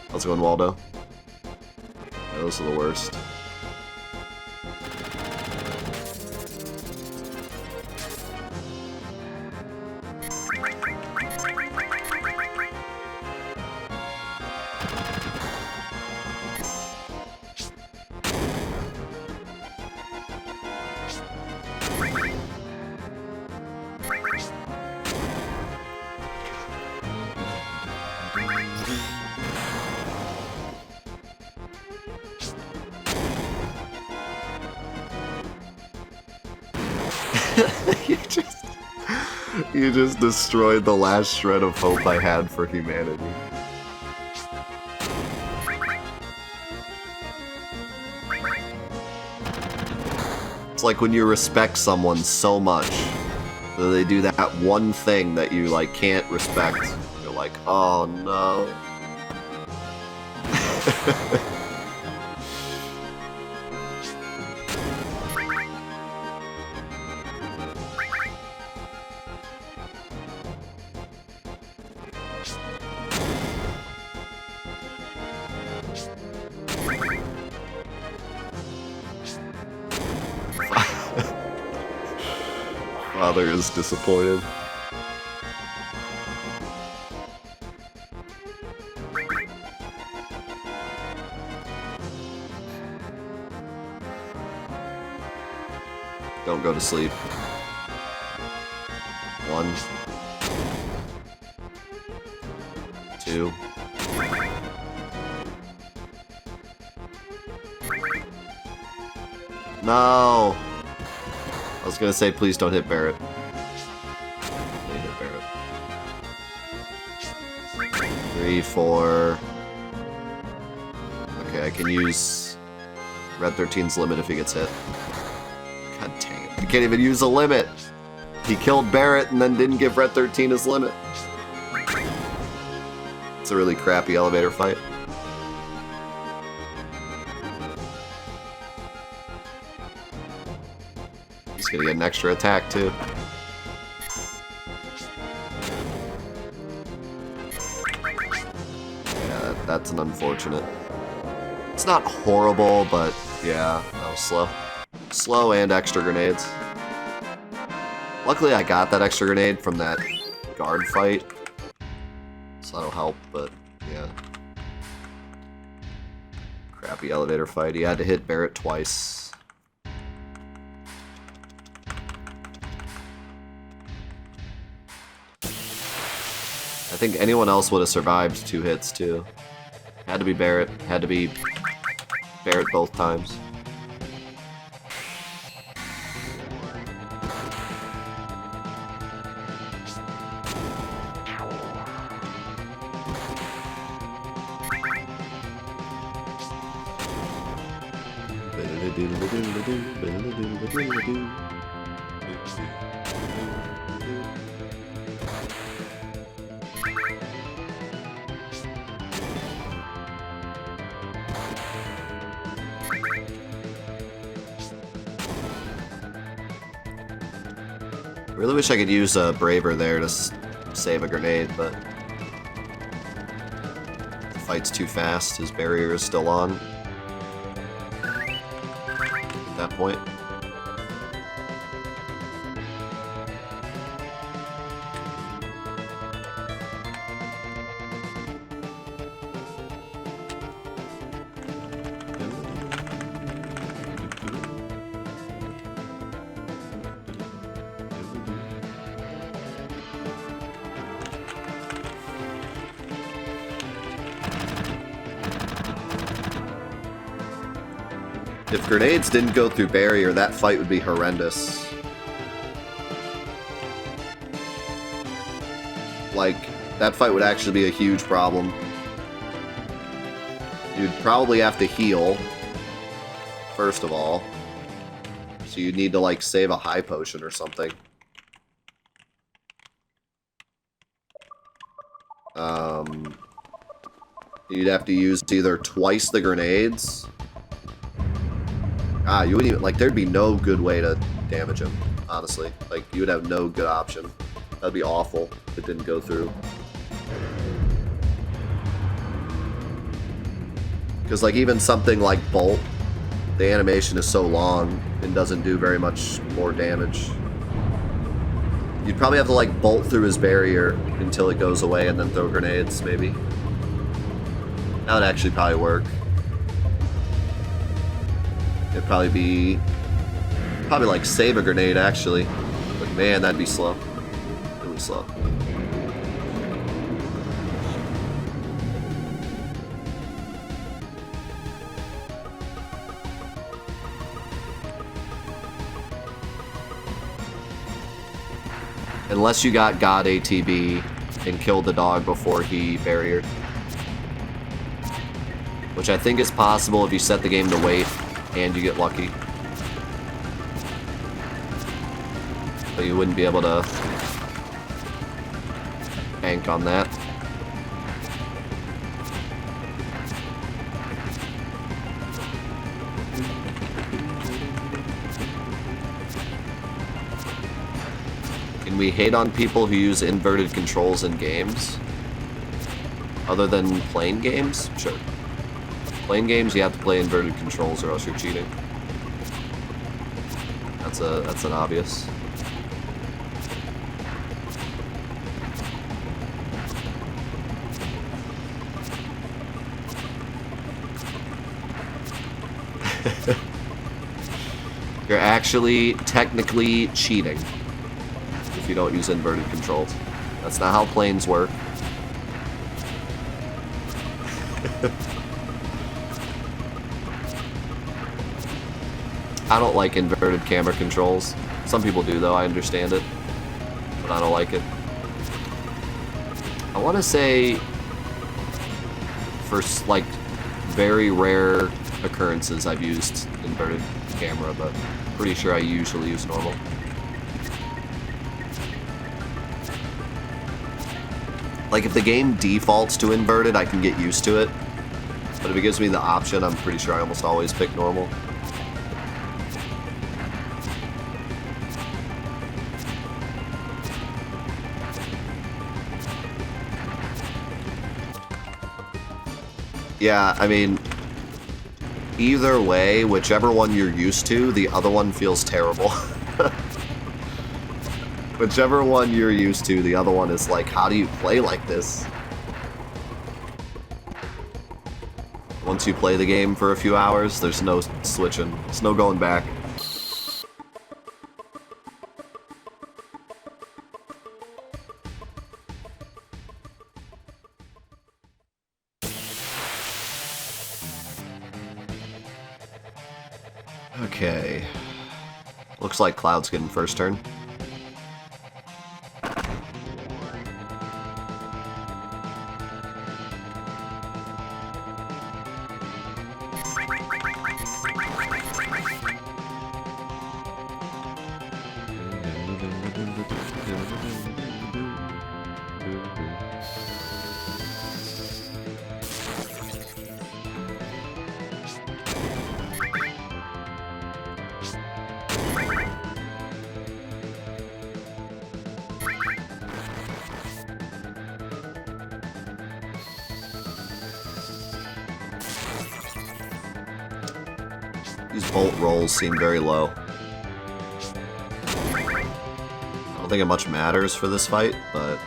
How's it going, Waldo? Yeah, those are the worst. You just destroyed the last shred of hope I had for humanity. It's like when you respect someone so much that they do that one thing that you, like, can't respect. You're like, oh no. Father is disappointed. Don't go to sleep. 1, 2. No! I was gonna say, please don't hit Barrett. They hit Barrett. 3, 4. Okay, I can use Red 13's limit if he gets hit. God dang it. I can't even use a limit! He killed Barrett and then didn't give Red 13 his limit. It's a really crappy elevator fight. He's gonna get an extra attack too. Yeah, that's an unfortunate. It's not horrible, but yeah, that was slow. Slow and extra grenades. Luckily I got that extra grenade from that guard fight, so that'll help, but yeah. Crappy elevator fight. He had to hit Barrett twice. I think anyone else would have survived 2 hits too. Had to be Barrett. Had to be Barrett both times. Really wish I could use a Braver there to save a grenade, but the fight's too fast. His barrier is still on at that point. If grenades didn't go through barrier, that fight would be horrendous. Like, that fight would actually be a huge problem. You'd probably have to heal, first of all. So you'd need to, like, save a high potion or something. You'd have to use either twice the grenades. You wouldn't even, like, there'd be no good way to damage him, honestly. Like, you would have no good option. That'd be awful if it didn't go through. Because, like, even something like Bolt, the animation is so long and doesn't do very much more damage. You'd probably have to, like, bolt through his barrier until it goes away and then throw grenades, maybe. That would actually probably work. It'd probably be... probably, like, save a grenade, actually. But, man, that'd be slow. Really slow. Unless you got God ATB and killed the dog before he barriered. Which I think is possible if you set the game to wait and you get lucky. But you wouldn't be able to bank on that. Can we hate on people who use inverted controls in games? Other than plain games? Sure. Plain games, you have to play inverted controls or else you're cheating. That's an obvious. You're actually technically cheating if you don't use inverted controls. That's not how planes work. I don't like inverted camera controls. Some people do, though. I understand it. But I don't like it. I want to say, for, like, very rare occurrences, I've used inverted camera, but pretty sure I usually use normal. Like, if the game defaults to inverted, I can get used to it. But if it gives me the option, I'm pretty sure I almost always pick normal. Yeah, I mean, either way, whichever one you're used to, the other one feels terrible. Whichever one you're used to, the other one is like, how do you play like this? Once you play the game for a few hours, there's no switching. There's no going back. Okay. Looks like Cloud's getting first turn. These bolt rolls seem very low. I don't think it much matters for this fight, but...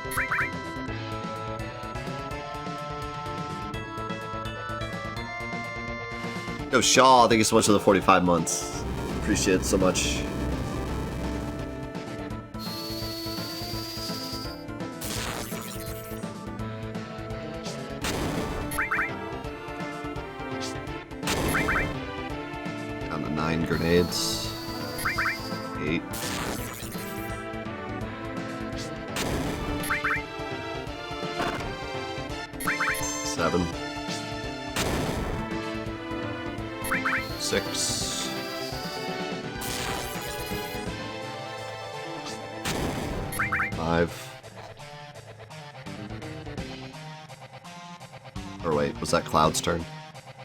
Yo, Shaw, thank you so much for the 45 months. Appreciate it so much. Down to 9 grenades. 8. Seven. 6. 5. Or wait, was that Cloud's turn?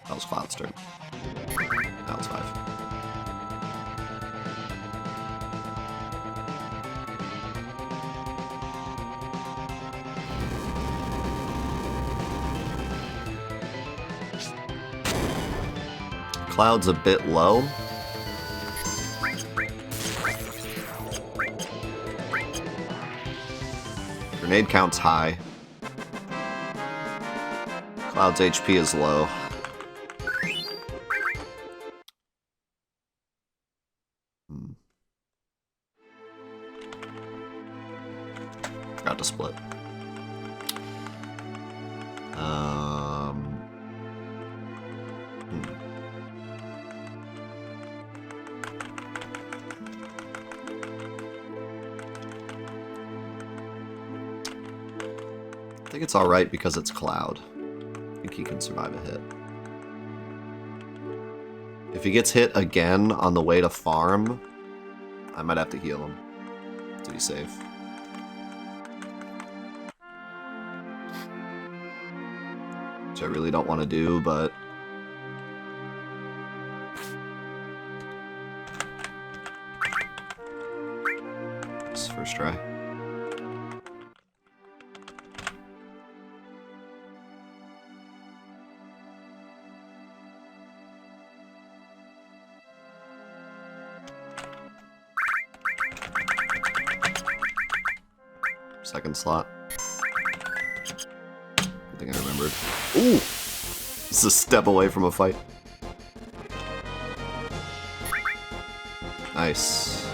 That was Cloud's turn. That was 5. Cloud's a bit low. Grenade count's high. Cloud's HP is low. Forgot to split. I think it's alright because it's Cloud. I think he can survive a hit. If he gets hit again on the way to farm, I might have to heal him to be safe. Which I really don't want to do, but... It's first try. Second slot. I think I remembered. Ooh! This is a step away from a fight. Nice.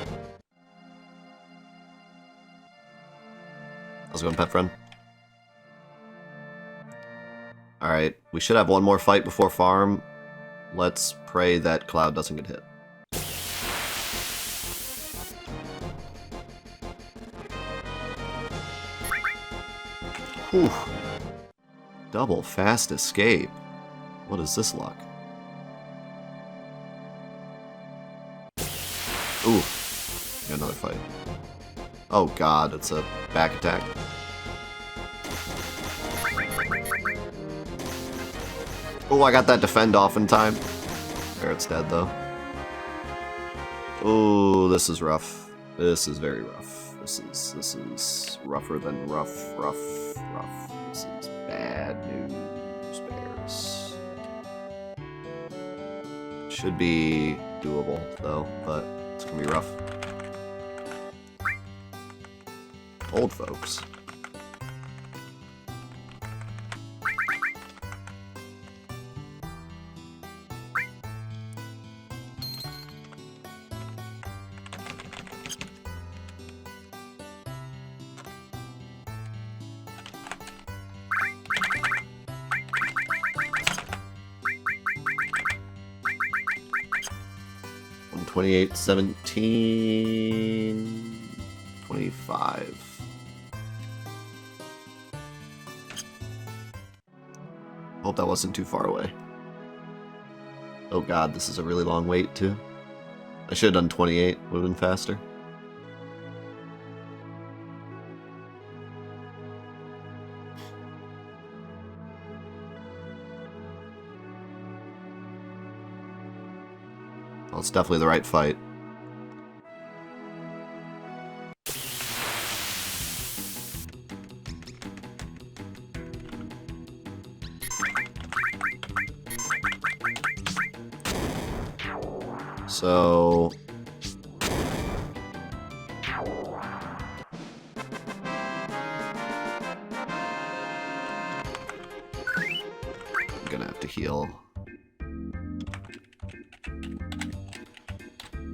How's it going, pet friend? Alright, we should have one more fight before farm. Let's pray that Cloud doesn't get hit. Whew. Double fast escape. What is this luck? Ooh. Got another fight. Oh god, it's a back attack. Oh, I got that defend off in time. There, it's dead though. Oh, this is rough. This is very rough. This is rougher than rough. This is bad news, bears. Should be doable though, but it's gonna be rough. Old folks. $28, 17, 25. Hope that wasn't too far away. Oh god, this is a really long wait too. I should have done 28, would have been faster. Well, it's definitely the right fight. So... I'm gonna have to heal.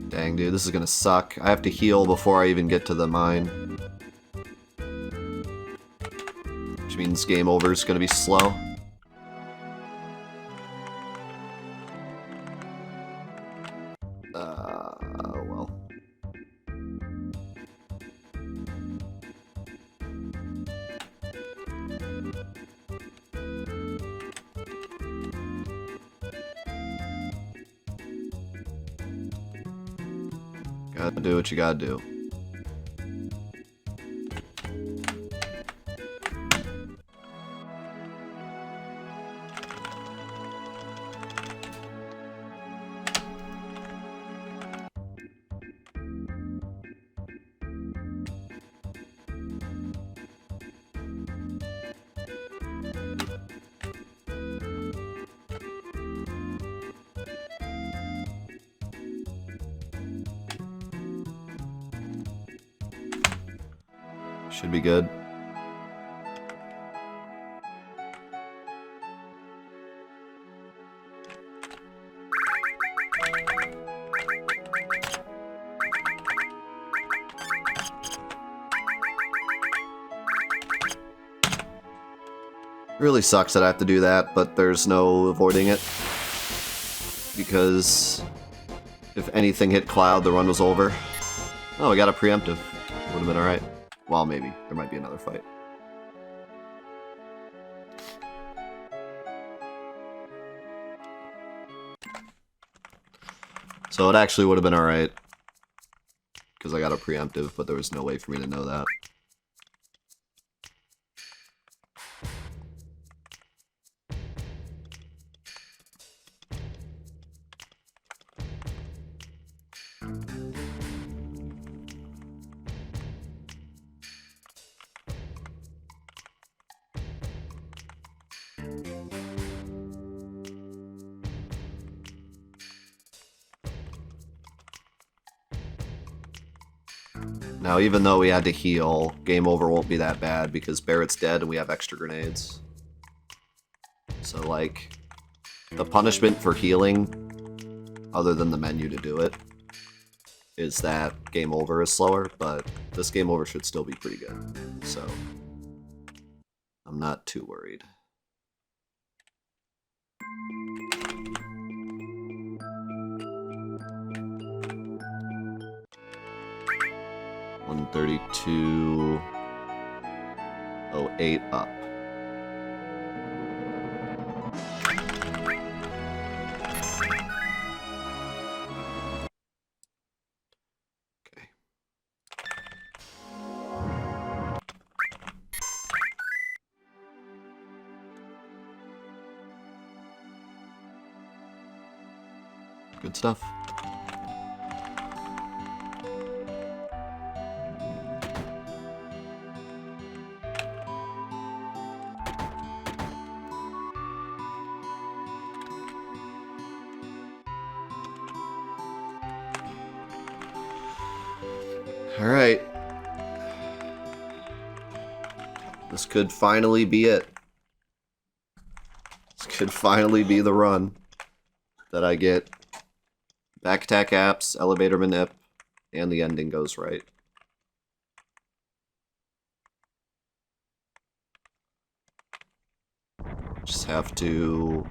Dang, dude, this is gonna suck. I have to heal before I even get to the mine. Which means game over is gonna be slow. Well. Gotta do what you gotta do. Should be good. Really sucks that I have to do that, but there's no avoiding it. Because if anything hit Cloud, the run was over. Oh, we got a preemptive. Would have been alright. Well, maybe. There might be another fight. So it actually would have been alright. Because I got a preemptive, but there was no way for me to know that. Now, even though we had to heal, game over won't be that bad because Barrett's dead and we have extra grenades. So, like, the punishment for healing, other than the menu to do it, is that game over is slower, but this game over should still be pretty good. So, I'm not too worried. $132.08 up. Okay. Good stuff. Alright. This could finally be it. This could finally be the run that I get back attack apps, elevator manip, and the ending goes right. Just have to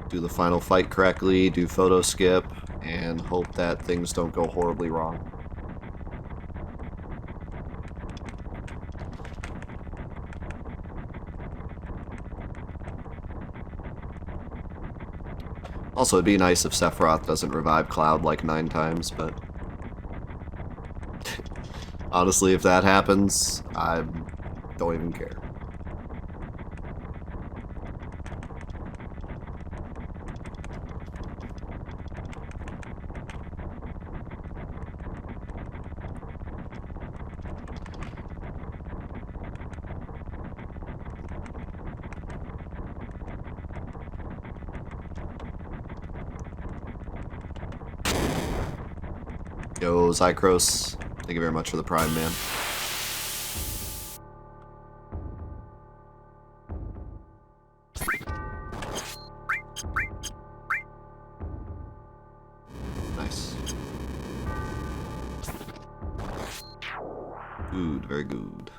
do the final fight correctly, do photo skip, and hope that things don't go horribly wrong. Also, it'd be nice if Sephiroth doesn't revive Cloud like 9 times, but honestly, if that happens, I don't even care. Yo, Zycros. Thank you very much for the Prime, man. Nice. Good, very good.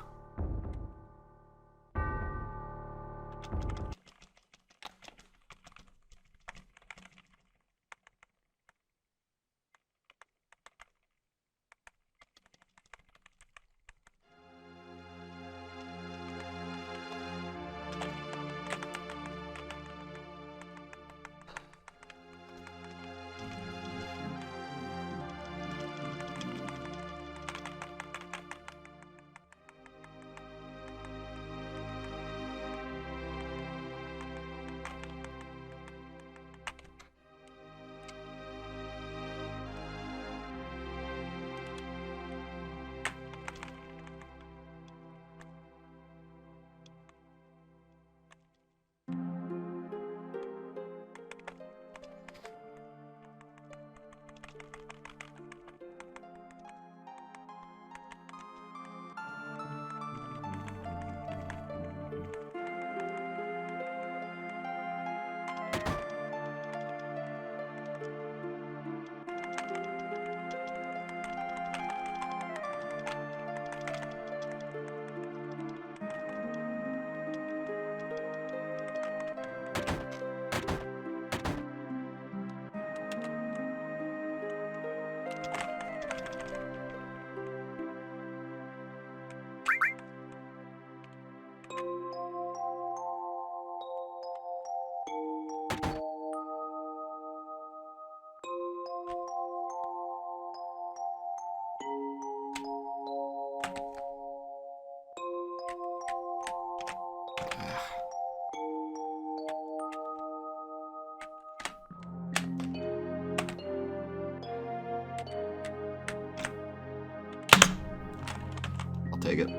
Take it.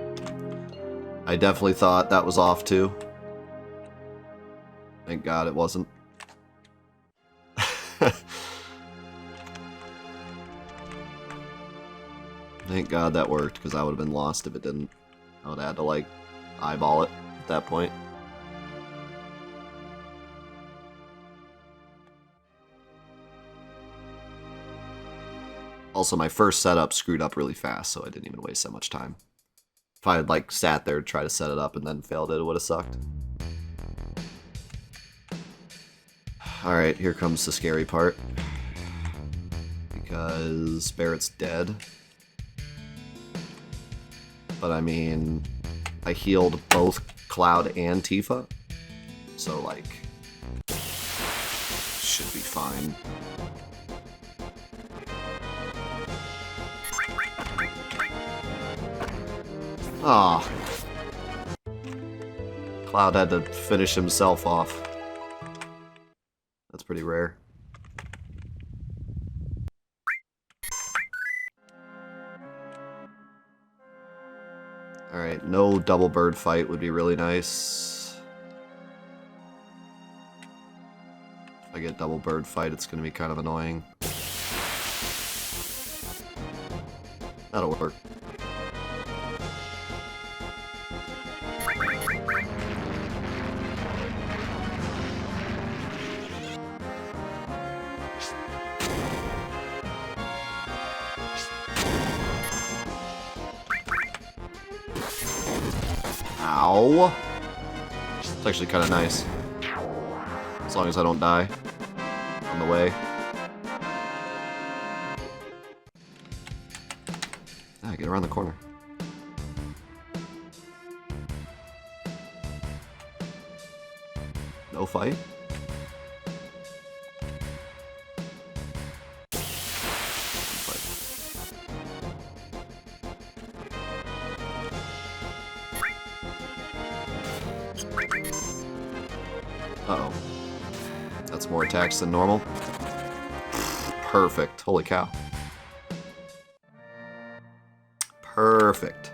I definitely thought that was off too. Thank God it wasn't. Thank God that worked, because I would have been lost if it didn't. I would have had to, like, eyeball it at that point. Also, my first setup screwed up really fast, so I didn't even waste that much time. If I had, like, sat there to try to set it up and then failed it would have sucked. Alright, here comes the scary part. Because Barrett's dead. But I mean, I healed both Cloud and Tifa. So, like, should be fine. Ah, Cloud had to finish himself off. That's pretty rare. Alright, no double bird fight would be really nice. If I get double bird fight, it's going to be kind of annoying. That'll work. Ow. It's actually kind of nice. As long as I don't die on the way. Ah, get around the corner. No fight? Uh-oh. That's more attacks than normal. Perfect. Holy cow. Perfect.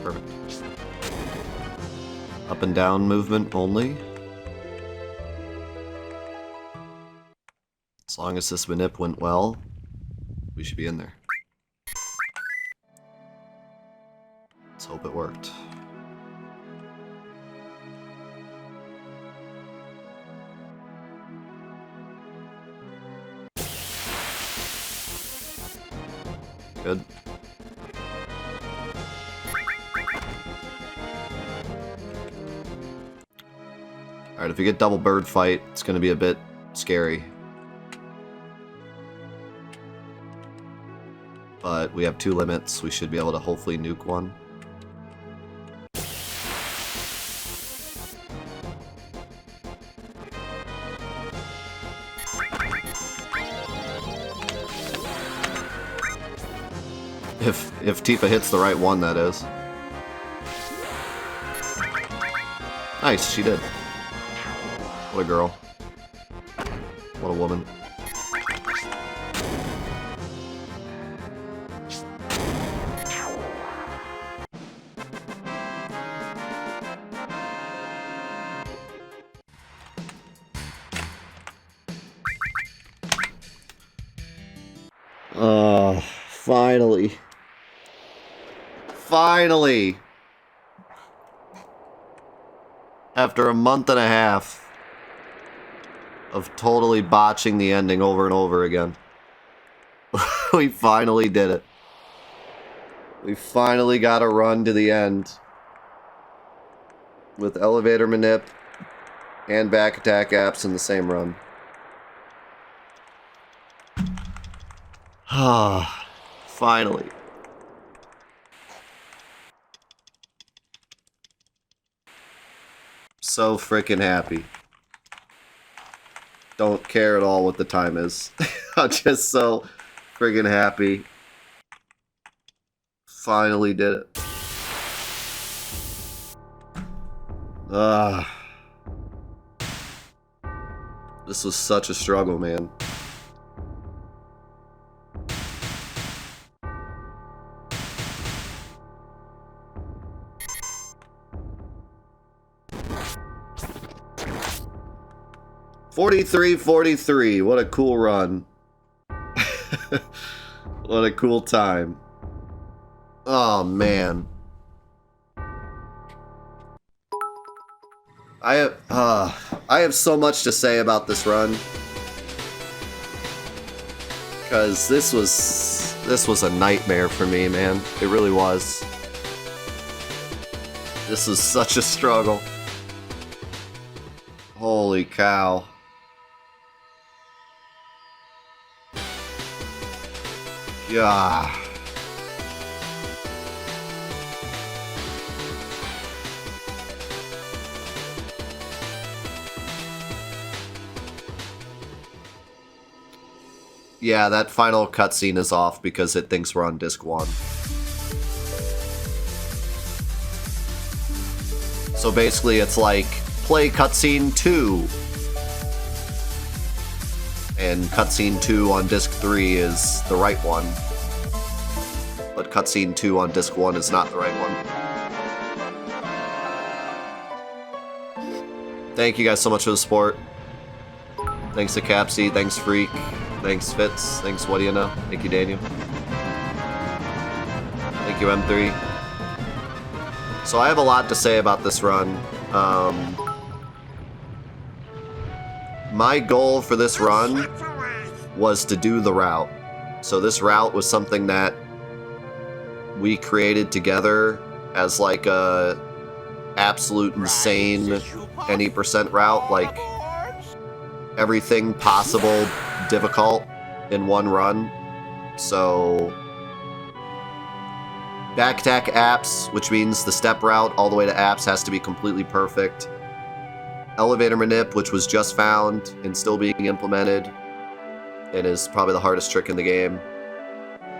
Perfect. Up and down movement only. As long as this manip went well, we should be in there. Let's hope it worked. Good. Alright, if we get double bird fight, it's going to be a bit scary. But we have 2 limits. We should be able to hopefully nuke one. If Tifa hits the right one, that is. Nice, she did. What a girl. What a woman. Finally. Finally! After a month and a half of totally botching the ending over and over again, we finally did it. We finally got a run to the end with elevator manip and back attack apps in the same run. Ah, finally. So freaking happy. Don't care at all what the time is. I'm just so friggin' happy. Finally did it. This was such a struggle, man. $43.43. What a cool run. What a cool time. Oh, man. I have so much to say about this run. Because this was a nightmare for me, man. It really was. This was such a struggle. Holy cow. Yeah. Yeah, that final cutscene is off because it thinks we're on disc 1. So basically it's like, play cutscene 2. And cutscene 2 on disc 3 is the right one. But cutscene 2 on disc 1 is not the right one. Thank you guys so much for the support. Thanks to Capsy, thanks Freak, thanks Fitz, thanks What Do You Know, thank you Daniel. Thank you M3. So I have a lot to say about this run. My goal for this run was to do the route. So this route was something that we created together as like a absolute insane any percent route, like everything possible difficult in one run. So back attack apps, which means the step route all the way to apps has to be completely perfect. Elevator manip, which was just found and still being implemented and is probably the hardest trick in the game.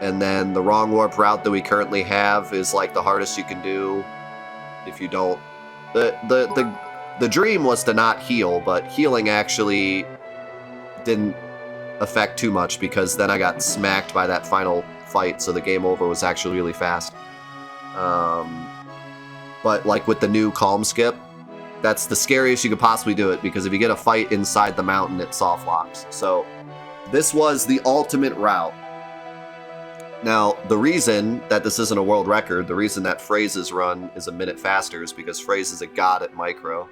And then the wrong warp route that we currently have is like the hardest you can do if you don't. The dream was to not heal, but healing actually didn't affect too much because then I got smacked by that final fight, so the game over was actually really fast. but like with the new calm skip, that's the scariest you could possibly do it, because if you get a fight inside the mountain, it soft locks. So this was the ultimate route. Now, the reason that this isn't a world record, the reason that Phrase's run is a minute faster is because Phrase is a god at micro.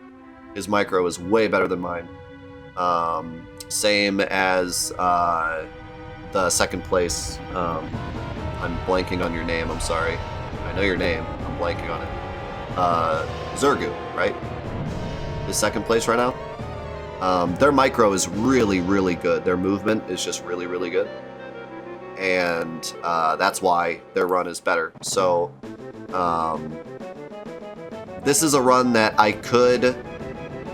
His micro is way better than mine. Same as the second place. I'm blanking on your name, I'm sorry. I know your name, I'm blanking on it. Zergu, right? Is second place right now? Their micro is really, really good. Their movement is just really, really good. And that's why their run is better. So this is a run that I could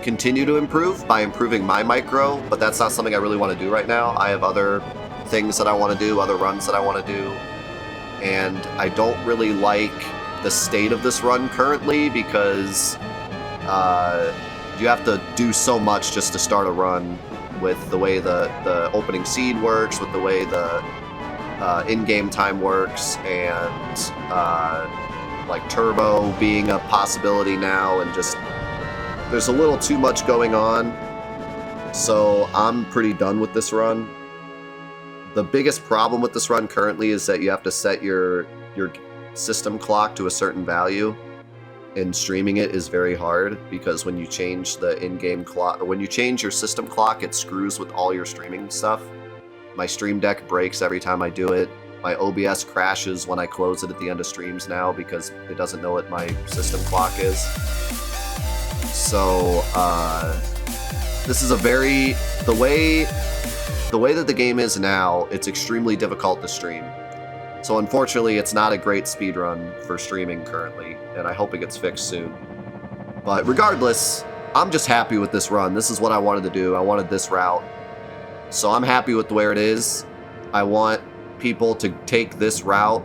continue to improve by improving my micro, but that's not something I really want to do right now. I have other things that I want to do, other runs that I want to do, and I don't really like the state of this run currently, because you have to do so much just to start a run, with the way the opening seed works, with the way the in-game time works, and like turbo being a possibility now, and just there's a little too much going on. So I'm pretty done with this run. The biggest problem with this run currently is that you have to set your system clock to a certain value, and streaming it is very hard, because when you change the in-game clock, or when you change your system clock, it screws with all your streaming stuff. My stream deck breaks every time I do it. My OBS crashes when I close it at the end of streams now, because it doesn't know what my system clock is. So this is a the way that the game is now, it's extremely difficult to stream. So unfortunately, it's not a great speedrun for streaming currently, and I hope it gets fixed soon. But regardless, I'm just happy with this run. This is what I wanted to do. I wanted this route. So I'm happy with where it is. I want people to take this route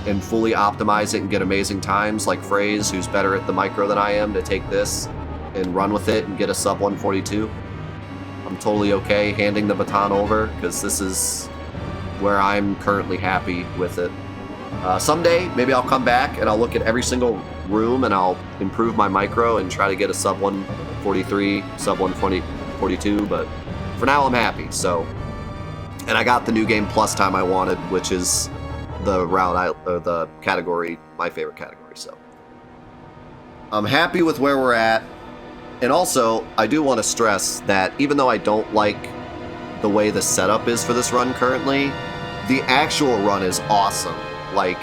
and fully optimize it and get amazing times, like Phrase, who's better at the micro than I am, to take this and run with it and get a sub 142. I'm totally okay handing the baton over, because this is where I'm currently happy with it. Someday, maybe I'll come back and I'll look at every single room and I'll improve my micro and try to get a sub 143, sub 142, but for now I'm happy. So, and I got the new game plus time I wanted, which is the route or the category, my favorite category. So I'm happy with where we're at. And also, I do want to stress that even though I don't like the way the setup is for this run currently, the actual run is awesome. Like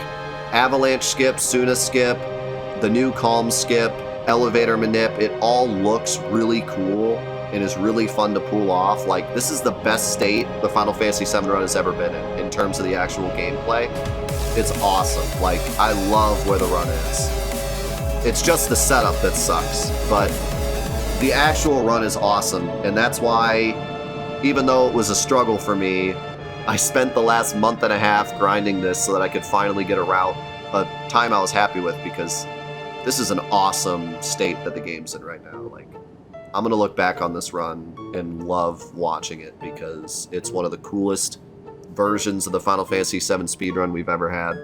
Avalanche skip, Suna skip, the new Calm skip, Elevator manip, it all looks really cool and is really fun to pull off. Like, this is the best state the Final Fantasy VII run has ever been in terms of the actual gameplay. It's awesome. Like, I love where the run is. It's just the setup that sucks, but the actual run is awesome, and that's why, even though it was a struggle for me, I spent the last month and a half grinding this so that I could finally get a time I was happy with, because this is an awesome state that the game's in right now. Like, I'm gonna look back on this run and love watching it, because it's one of the coolest versions of the Final Fantasy VII speedrun we've ever had.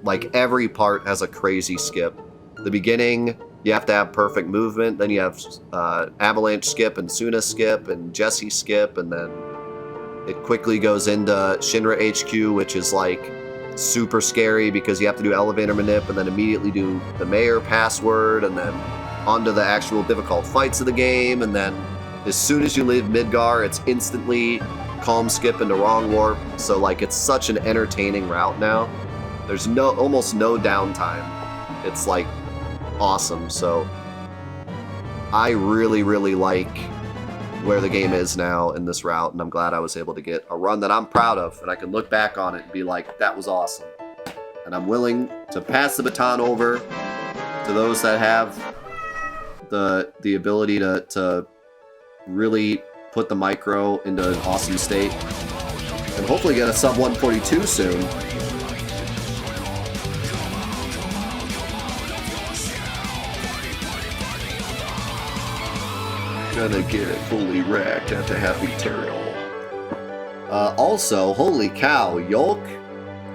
Like, every part has a crazy skip. The beginning, you have to have perfect movement, then you have Avalanche skip and Suna skip and Jessie skip, and then it quickly goes into Shinra HQ, which is like super scary because you have to do elevator manip and then immediately do the mayor password, and then onto the actual difficult fights of the game, and then as soon as you leave Midgar, it's instantly calm skip into wrong warp. So like, it's such an entertaining route now. There's almost no downtime. It's like awesome. So I really, really like where the game is now in this route, and I'm glad I was able to get a run that I'm proud of, and I can look back on it and be like, that was awesome. And I'm willing to pass the baton over to those that have the ability to really put the micro into an awesome state, and hopefully get a sub 142 soon. Gonna get it fully racked at the Happy Turtle. Also, holy cow, Yolk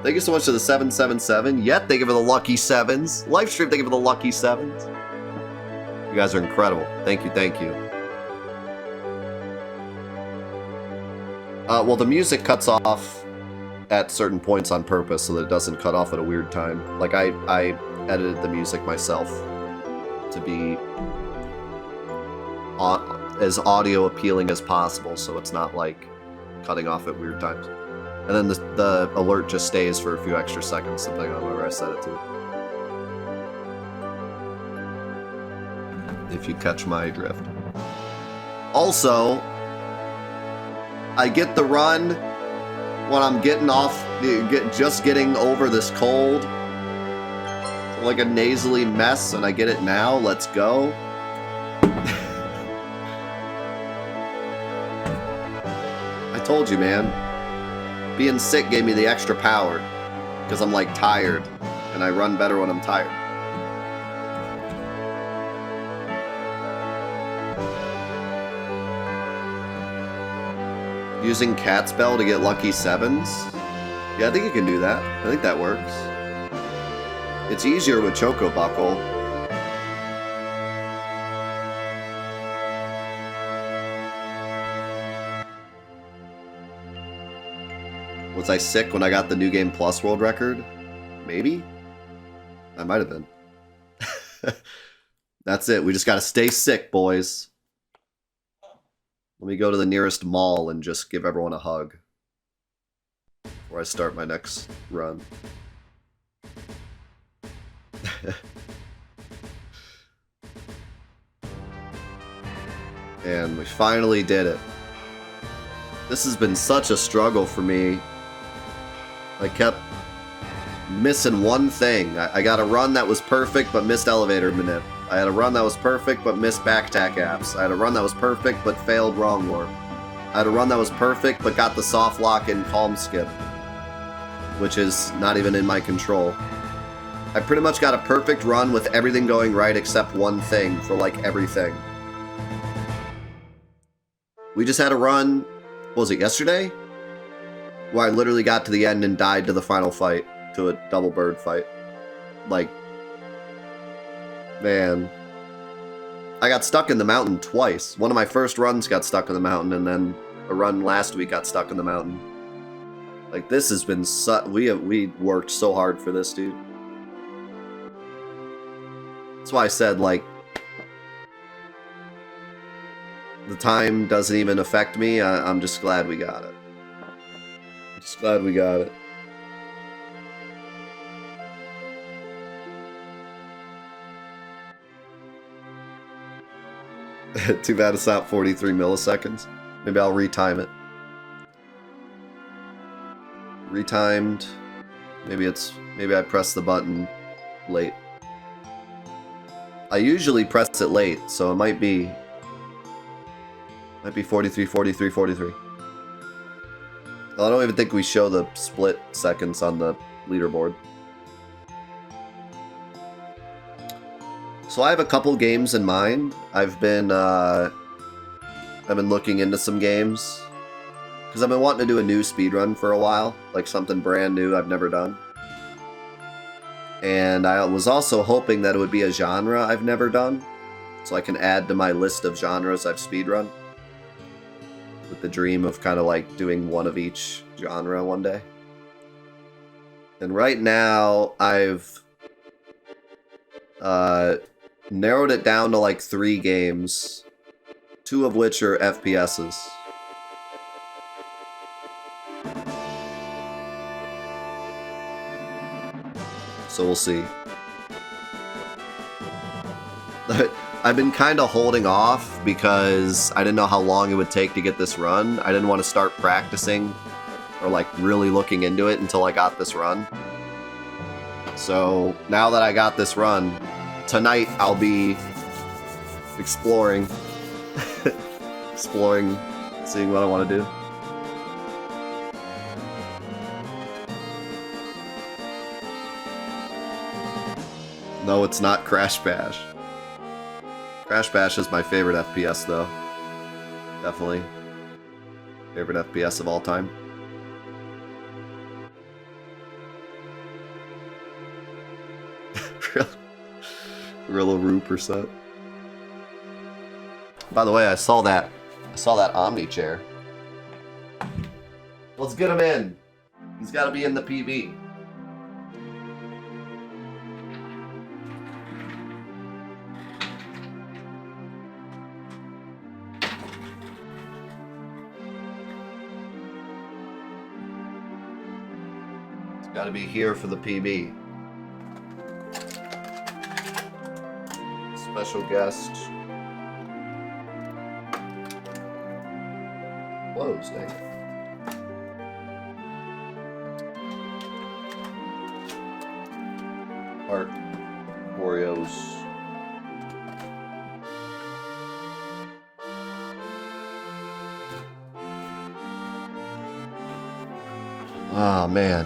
Thank you so much to the 777. Yet, thank you for the lucky 7s. Livestream, thank you for the lucky 7s. You guys are incredible. Thank you, thank you. Well, the music cuts off at certain points on purpose so that it doesn't cut off at a weird time. Like, I edited the music myself to be as audio appealing as possible, so it's not, like, cutting off at weird times. And then the alert just stays for a few extra seconds, depending on where I set it to. If you catch my drift. Also, I get the run when I'm getting off, just getting over this cold. Like a nasally mess, and I get it now. Let's go. I told you, man. Being sick gave me the extra power. Because I'm, like, tired. And I run better when I'm tired. Using Cat's Bell to get lucky 7s? Yeah, I think you can do that. I think that works. It's easier with Choco Buckle. Was I sick when I got the New Game Plus world record? Maybe? I might have been. That's it. We just gotta stay sick, boys. Let me go to the nearest mall and just give everyone a hug before I start my next run. And we finally did it. This has been such a struggle for me. I kept missing one thing. I got a run that was perfect but missed elevator manip. I had a run that was perfect but missed backtack apps. I had a run that was perfect but failed wrong warp. I had a run that was perfect but got the soft lock and calm skip, which is not even in my control. I pretty much got a perfect run with everything going right except one thing for, like, everything. We just had a run, what was it, yesterday? Where I literally got to the end and died to the final fight, to a double bird fight. Like, man. I got stuck in the mountain twice. One of my first runs got stuck in the mountain, and then a run last week got stuck in the mountain. Like, this has been we worked so hard for this, dude. That's why I said, like, the time doesn't even affect me. I'm just glad we got it. I'm just glad we got it. Too bad it's not 43 milliseconds. Maybe I'll retime it. Retimed. Maybe I pressed the button late. I usually press it late, so it might be 43, 43, 43. I don't even think we show the split seconds on the leaderboard. So I have a couple games in mind. I've been looking into some games because I've been wanting to do a new speedrun for a while, like something brand new I've never done. And I was also hoping that it would be a genre I've never done, so I can add to my list of genres I've speedrun, with the dream of kind of like doing one of each genre one day. And right now, I've narrowed it down to like 3 games, 2 of which are FPSs. So we'll see. I've been kind of holding off because I didn't know how long it would take to get this run. I didn't want to start practicing or like really looking into it until I got this run. So now that I got this run, tonight I'll be exploring, seeing what I want to do. No, it's not Crash Bash. Crash Bash is my favorite FPS, though. Definitely. Favorite FPS of all time. Roo percent. By the way, I saw that Omni chair. Let's get him in. He's got to be in the PB. He's got to be here for the PB. Special guest. Closed, dang it. Heart, Oreos. Oh man.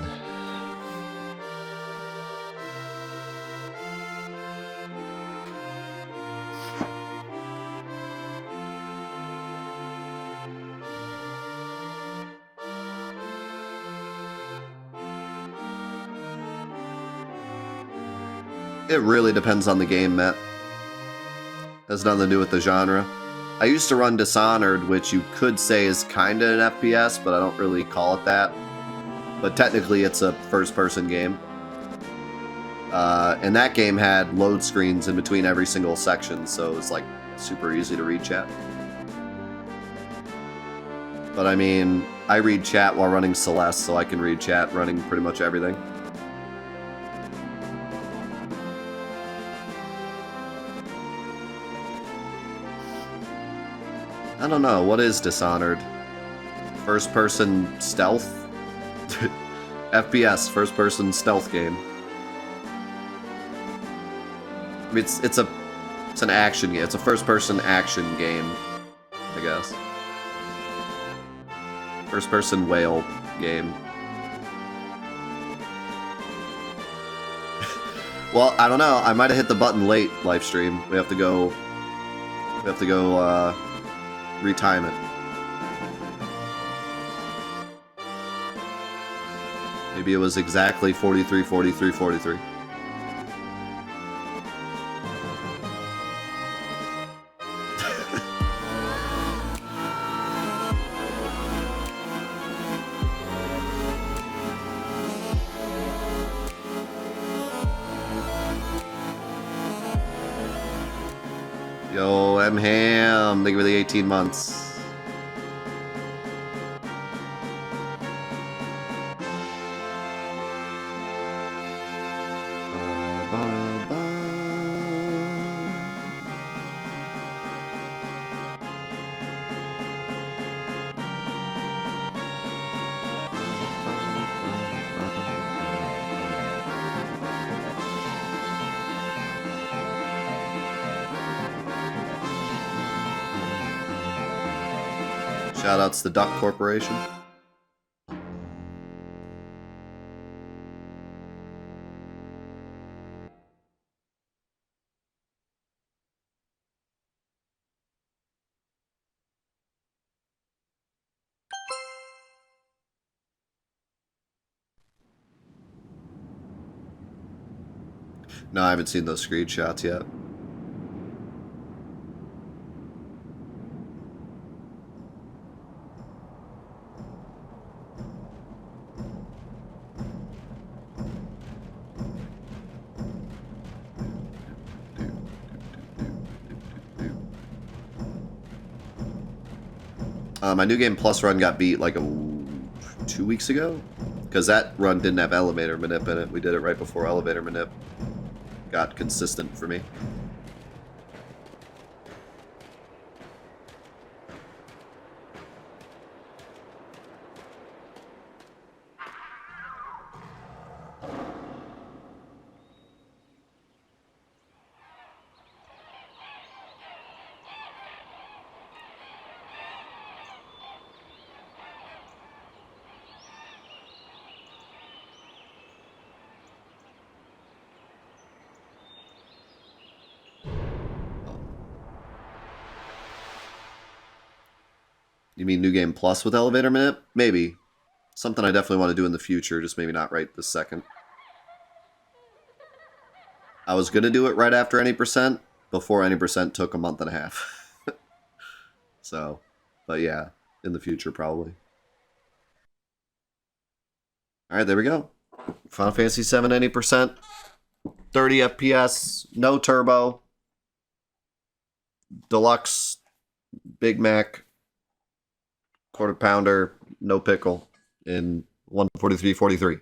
It really depends on the game, Matt. Has nothing to do with the genre. I used to run Dishonored, which you could say is kind of an FPS, but I don't really call it that. But technically, it's a first-person game. And that game had load screens in between every single section, so it was like super easy to read chat. But I mean, I read chat while running Celeste, so I can read chat running pretty much everything. I don't know, what is Dishonored? First-person stealth? FPS, first-person stealth game. I mean, it's an action game. It's a first-person action game, I guess. First-person whale game. Well, I don't know. I might have hit the button late, live stream. We have to go retime it. Maybe it was exactly 43, 43, 43. Yo, M Ham, thank you for the 18 months. Shoutouts to Duck Corporation. No, I haven't seen those screenshots yet. My New Game Plus run got beat like 2 weeks ago, because that run didn't have elevator manip in it. We did it right before elevator manip got consistent for me. You mean New Game Plus with elevator manip? Maybe. Something I definitely want to do in the future, just maybe not right this second. I was going to do it right after any percent, before any percent took a month and a half. So, but yeah, in the future probably. All right, there we go. Final Fantasy VII 80%, 30 FPS, no turbo, deluxe, Big Mac, quarter pounder, no pickle, in 143.43.